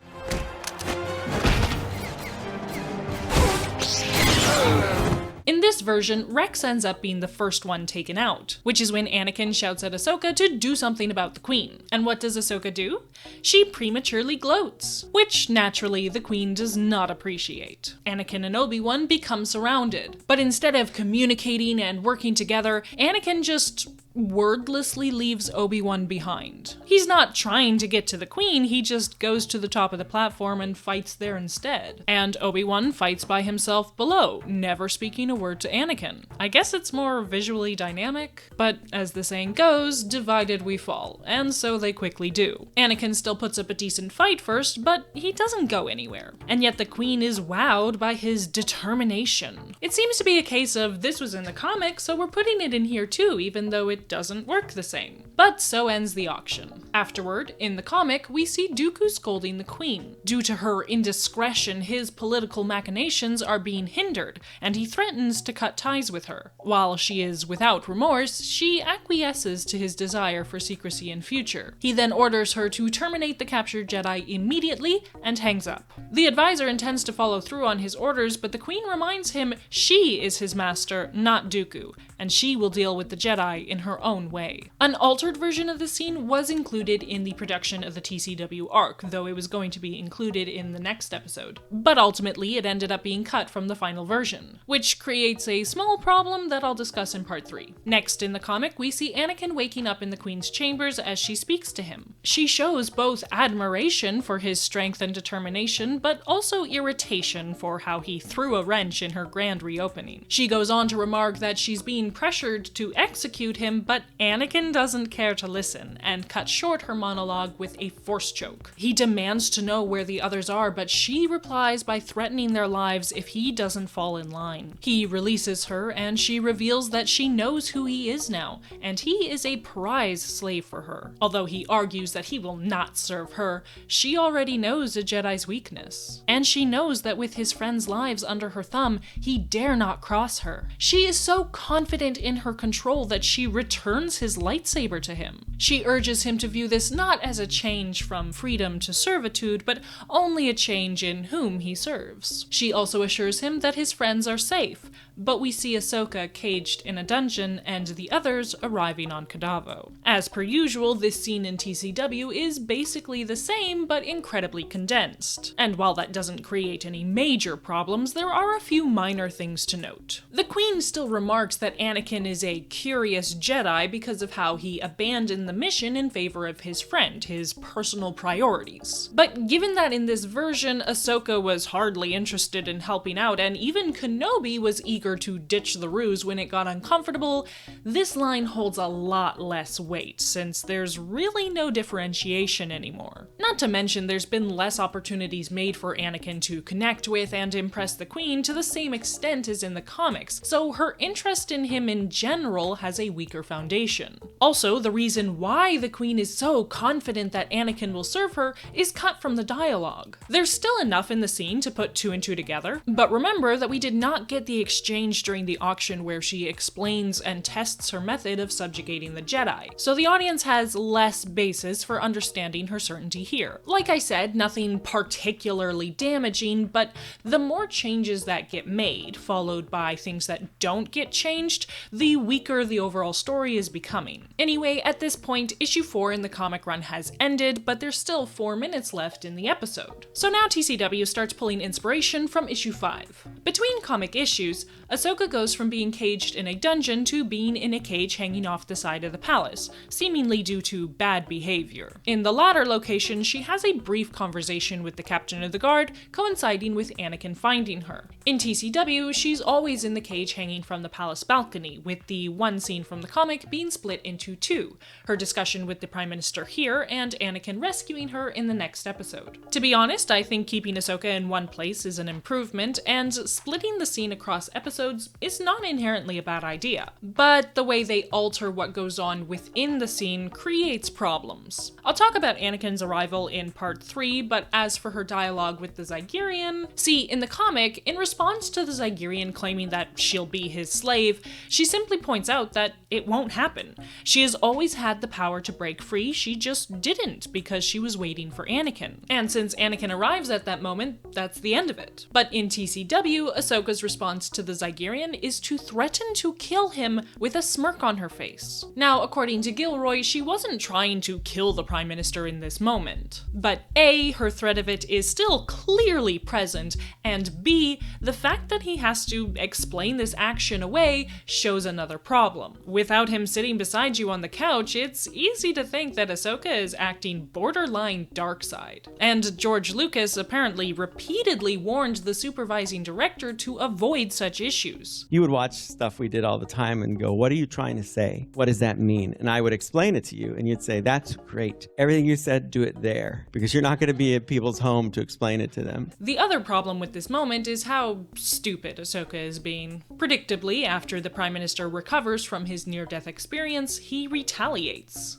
In this version, Rex ends up being the first one taken out, which is when Anakin shouts at Ahsoka to do something about the Queen. And what does Ahsoka do? She prematurely gloats, which naturally the Queen does not appreciate. Anakin and Obi-Wan become surrounded, but instead of communicating and working together, Anakin just wordlessly leaves Obi-Wan behind. He's not trying to get to the Queen, he just goes to the top of the platform and fights there instead. And Obi-Wan fights by himself below, never speaking a word to Anakin. I guess it's more visually dynamic, but as the saying goes, divided we fall, and so they quickly do. Anakin still puts up a decent fight first, but he doesn't go anywhere. And yet the Queen is wowed by his determination. It seems to be a case of this was in the comic, so we're putting it in here too, even though it doesn't work the same. But so ends the auction. Afterward, in the comic, we see Dooku scolding the Queen. Due to her indiscretion, his political machinations are being hindered, and he threatens to cut ties with her. While she is without remorse, she acquiesces to his desire for secrecy in future. He then orders her to terminate the captured Jedi immediately and hangs up. The advisor intends to follow through on his orders, but the Queen reminds him she is his master, not Dooku, and she will deal with the Jedi in her own way. An altered version of the scene was included in the production of the TCW arc, though it was going to be included in the next episode. But ultimately, it ended up being cut from the final version, which creates a small problem that I'll discuss in part 3. Next in the comic, we see Anakin waking up in the Queen's chambers as she speaks to him. She shows both admiration for his strength and determination, but also irritation for how he threw a wrench in her grand reopening. She goes on to remark that she's being pressured to execute him, but Anakin doesn't care to listen, and cuts short her monologue with a force choke. He demands to know where the others are, but she replies by threatening their lives if he doesn't fall in line. He releases her, and she reveals that she knows who he is now, and he is a prize slave for her. Although he argues that he will not serve her, she already knows a Jedi's weakness. And she knows that with his friends' lives under her thumb, he dare not cross her. She is so confident in her control that she returns his lightsaber to him. She urges him to view this not as a change from freedom to servitude, but only a change in whom he serves. She also assures him that his friends are safe, but we see Ahsoka caged in a dungeon and the others arriving on Kadavo. As per usual, this scene in TCW is basically the same, but incredibly condensed. And while that doesn't create any major problems, there are a few minor things to note. The Queen still remarks that Anakin is a curious Jedi because of how he abandoned the mission in favor of his friend, his personal priorities. But given that in this version, Ahsoka was hardly interested in helping out, and even Kenobi was eager to ditch the ruse when it got uncomfortable, this line holds a lot less weight, since there's really no differentiation anymore. Not to mention, there's been less opportunities made for Anakin to connect with and impress the Queen to the same extent as in the comics, so her interest in him in general has a weaker foundation. Also, the reason why the Queen is so confident that Anakin will serve her is cut from the dialogue. There's still enough in the scene to put 2 and 2 together, but remember that we did not get the exchange during the auction where she explains and tests her method of subjugating the Jedi, so the audience has less basis for understanding her certainty here. Like I said, nothing particularly damaging, but the more changes that get made, followed by things that don't get changed, the weaker the overall story is becoming. Anyway, at this point, issue 4 in the comic run has ended, but there's still 4 minutes left in the episode. So now TCW starts pulling inspiration from issue 5. Between comic issues, Ahsoka goes from being caged in a dungeon to being in a cage hanging off the side of the palace, seemingly due to bad behavior. In the latter location, she has a brief conversation with the captain of the guard, coinciding with Anakin finding her. In TCW, she's always in the cage hanging from the palace balcony, with the one scene from the comic being split into 2, her discussion with the Prime Minister here and Anakin rescuing her in the next episode. To be honest, I think keeping Ahsoka in one place is an improvement, and splitting the scene across episodes is not inherently a bad idea, but the way they alter what goes on within the scene creates problems. I'll talk about Anakin's arrival in part 3, but as for her dialogue with the Zygerrian, see, in the comic, in response to the Zygerrian claiming that she'll be his slave, she simply points out that it won't happen. She has always had the power to break free, she just didn't because she was waiting for Anakin. And since Anakin arrives at that moment, that's the end of it. But in TCW, Ahsoka's response to the Zygerrian is to threaten to kill him with a smirk on her face. Now, according to Gilroy, she wasn't trying to kill the Prime Minister in this moment. But A, her threat of it is still clearly present, and B, the fact that he has to explain this action away shows another problem. Without him sitting beside you on the couch, it's easy to think that Ahsoka is acting borderline dark side. And George Lucas apparently repeatedly warned the supervising director to avoid such issues. You would watch stuff we did all the time and go, what are you trying to say? What does that mean? And I would explain it to you and you'd say, that's great. Everything you said, do it there. Because you're not going to be at people's home to explain it to them. The other problem with this moment is how stupid Ahsoka is being. Predictably, after the Prime Minister recovers from his near-death experience, he retaliates.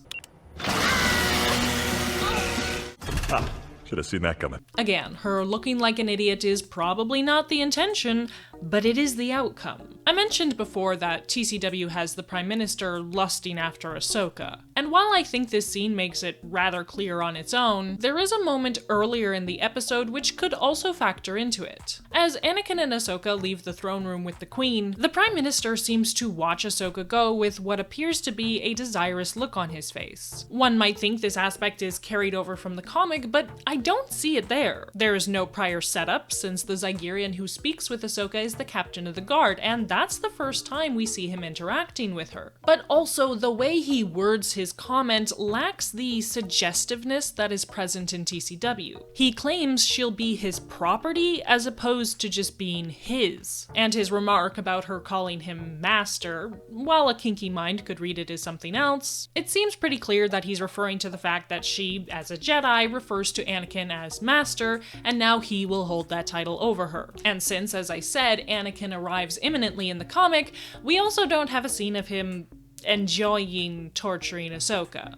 Should have seen that coming. Again, her looking like an idiot is probably not the intention, but it is the outcome. I mentioned before that TCW has the Prime Minister lusting after Ahsoka, and while I think this scene makes it rather clear on its own, there is a moment earlier in the episode which could also factor into it. As Anakin and Ahsoka leave the throne room with the Queen, the Prime Minister seems to watch Ahsoka go with what appears to be a desirous look on his face. One might think this aspect is carried over from the comic, but I don't see it there. There is no prior setup, since the Zygerrian who speaks with Ahsoka is the captain of the guard, and that's the first time we see him interacting with her. But also, the way he words his comment lacks the suggestiveness that is present in TCW. He claims she'll be his property as opposed to just being his. And his remark about her calling him master, while a kinky mind could read it as something else, it seems pretty clear that he's referring to the fact that she, as a Jedi, refers to Anakin as master, and now he will hold that title over her. And since, as I said, Anakin arrives imminently in the comic, we also don't have a scene of him enjoying torturing Ahsoka.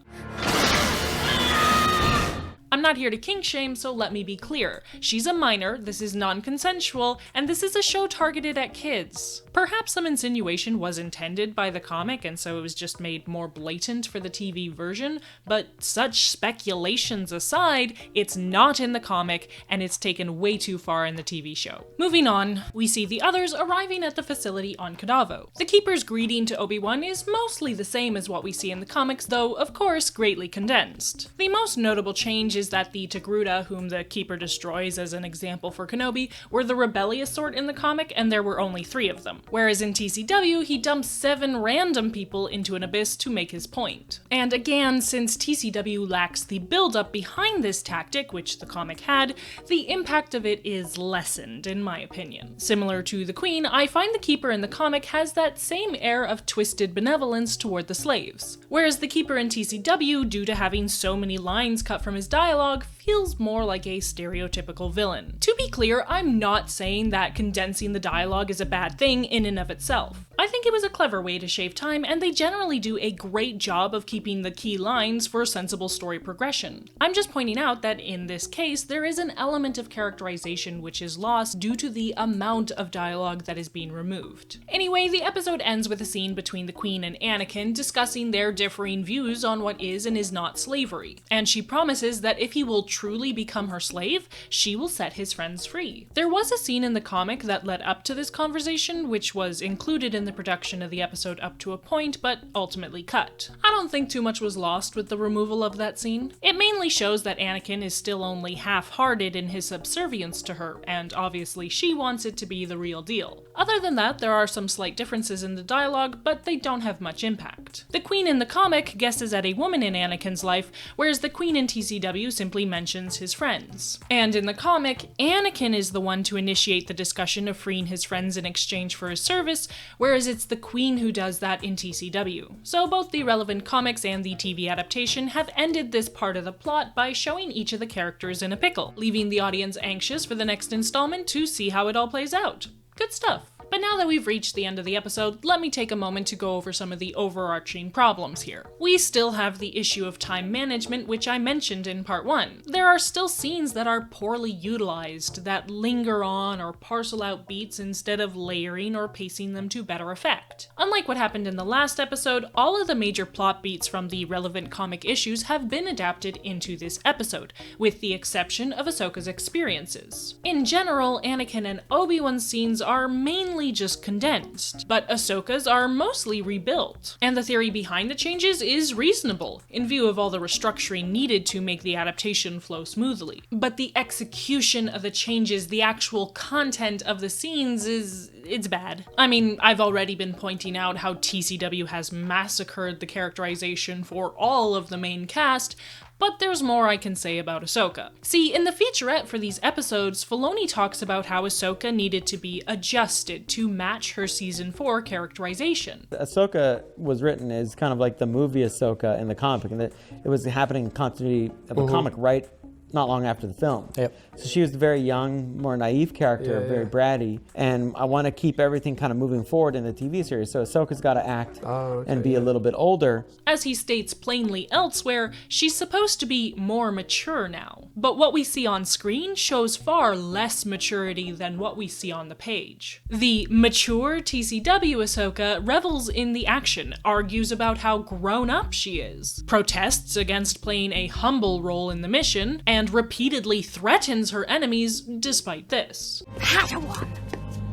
I'm not here to kink shame, so let me be clear. She's a minor, this is non-consensual, and this is a show targeted at kids. Perhaps some insinuation was intended by the comic, and so it was just made more blatant for the TV version, but such speculations aside, it's not in the comic, and it's taken way too far in the TV show. Moving on, we see the others arriving at the facility on Kadavo. The Keeper's greeting to Obi-Wan is mostly the same as what we see in the comics, though of course greatly condensed. The most notable change is that the Togruta, whom the Keeper destroys as an example for Kenobi, were the rebellious sort in the comic, and there were only 3 of them. Whereas in TCW, he dumps 7 random people into an abyss to make his point. And again, since TCW lacks the build-up behind this tactic, which the comic had, the impact of it is lessened, in my opinion. Similar to the Queen, I find the Keeper in the comic has that same air of twisted benevolence toward the slaves. Whereas the Keeper in TCW, due to having so many lines cut from his dialogue, feels more like a stereotypical villain. To be clear, I'm not saying that condensing the dialogue is a bad thing in and of itself. I think it was a clever way to shave time, and they generally do a great job of keeping the key lines for sensible story progression. I'm just pointing out that in this case, there is an element of characterization which is lost due to the amount of dialogue that is being removed. Anyway, the episode ends with a scene between the Queen and Anakin discussing their differing views on what is and is not slavery, and she promises that if he will truly become her slave, she will set his friends free. There was a scene in the comic that led up to this conversation, which was included in the production of the episode up to a point, but ultimately cut. I don't think too much was lost with the removal of that scene. It mainly shows that Anakin is still only half-hearted in his subservience to her, and obviously she wants it to be the real deal. Other than that, there are some slight differences in the dialogue, but they don't have much impact. The Queen in the comic guesses at a woman in Anakin's life, whereas the Queen in TCW simply mentions his friends. And in the comic, Anakin is the one to initiate the discussion of freeing his friends in exchange for his service, whereas it's the Queen who does that in TCW. So both the relevant comics and the TV adaptation have ended this part of the plot by showing each of the characters in a pickle, leaving the audience anxious for the next installment to see how it all plays out. Good stuff. But now that we've reached the end of the episode, let me take a moment to go over some of the overarching problems here. We still have the issue of time management, which I mentioned in part 1. There are still scenes that are poorly utilized, that linger on or parcel out beats instead of layering or pacing them to better effect. Unlike what happened in the last episode, all of the major plot beats from the relevant comic issues have been adapted into this episode, with the exception of Ahsoka's experiences. In general, Anakin and Obi-Wan scenes are mainly mainly just condensed, but Ahsoka's are mostly rebuilt. And the theory behind the changes is reasonable, in view of all the restructuring needed to make the adaptation flow smoothly. But the execution of the changes, the actual content of the scenes it's bad. I mean, I've already been pointing out how TCW has massacred the characterization for all of the main cast, but there's more I can say about Ahsoka. See, in the featurette for these episodes, Filoni talks about how Ahsoka needed to be adjusted to match her season 4 characterization. Ahsoka was written as kind of like the movie Ahsoka in the comic, and it was happening in continuity of the comic right not long after the film. Yep. So she was a very young, more naive character, very bratty, and I want to keep everything kind of moving forward in the TV series, so Ahsoka's got to act and be a little bit older. As he states plainly elsewhere, she's supposed to be more mature now, but what we see on screen shows far less maturity than what we see on the page. The mature TCW Ahsoka revels in the action, argues about how grown up she is, protests against playing a humble role in the mission, and repeatedly threatens her enemies despite this. Padawan,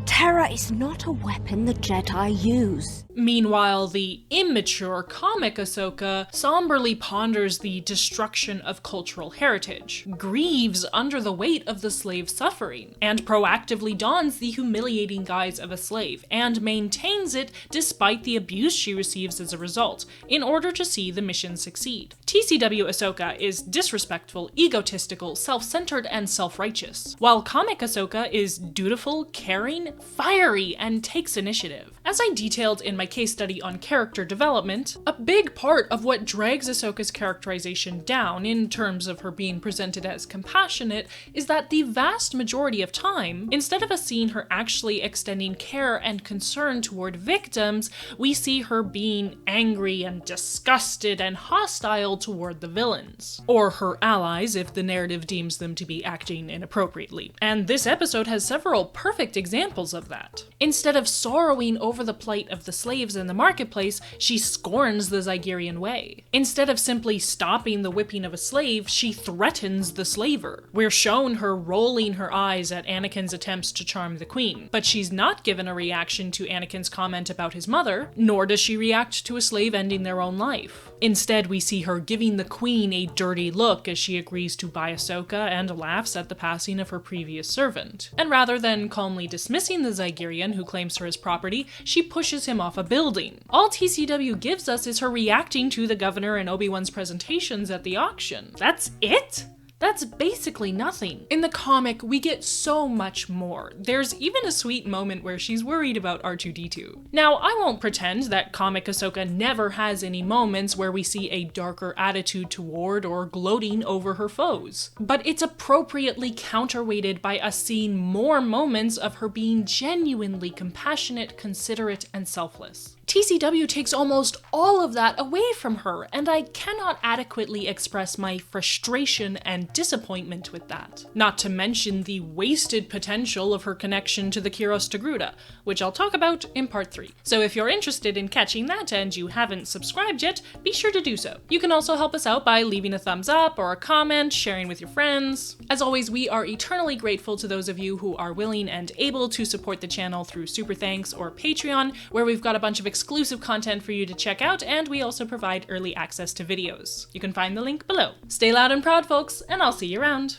terror is not a weapon the Jedi use. Meanwhile, the immature comic Ahsoka somberly ponders the destruction of cultural heritage, grieves under the weight of the slave's suffering, and proactively dons the humiliating guise of a slave, and maintains it despite the abuse she receives as a result, in order to see the mission succeed. TCW Ahsoka is disrespectful, egotistical, self-centered, and self-righteous, while comic Ahsoka is dutiful, caring, fiery, and takes initiative. As I detailed in my case study on character development, a big part of what drags Ahsoka's characterization down in terms of her being presented as compassionate is that the vast majority of time, instead of us seeing her actually extending care and concern toward victims, we see her being angry and disgusted and hostile toward the villains, or her allies if the narrative deems them to be acting inappropriately. And this episode has several perfect examples of that. Instead of sorrowing over the plight of the slaves in the marketplace, she scorns the Zygerrian way. Instead of simply stopping the whipping of a slave, she threatens the slaver. We're shown her rolling her eyes at Anakin's attempts to charm the queen, but she's not given a reaction to Anakin's comment about his mother, nor does she react to a slave ending their own life. Instead, we see her giving the queen a dirty look as she agrees to buy Ahsoka and laughs at the passing of her previous servant. And rather than calmly dismissing the Zygerrian who claims her as property, she pushes him off a building. All TCW gives us is her reacting to the governor and Obi-Wan's presentations at the auction. That's it? That's basically nothing. In the comic, we get so much more. There's even a sweet moment where she's worried about R2-D2. Now, I won't pretend that comic Ahsoka never has any moments where we see a darker attitude toward or gloating over her foes, but it's appropriately counterweighted by us seeing more moments of her being genuinely compassionate, considerate, and selfless. TCW takes almost all of that away from her, and I cannot adequately express my frustration and disappointment with that. Not to mention the wasted potential of her connection to the Kiros Togruta, which I'll talk about in part 3. So if you're interested in catching that and you haven't subscribed yet, be sure to do so. You can also help us out by leaving a thumbs up or a comment, sharing with your friends. As always, we are eternally grateful to those of you who are willing and able to support the channel through Super Thanks or Patreon, where we've got a bunch of exclusive content for you to check out, and we also provide early access to videos. You can find the link below. Stay loud and proud, folks, and I'll see you around.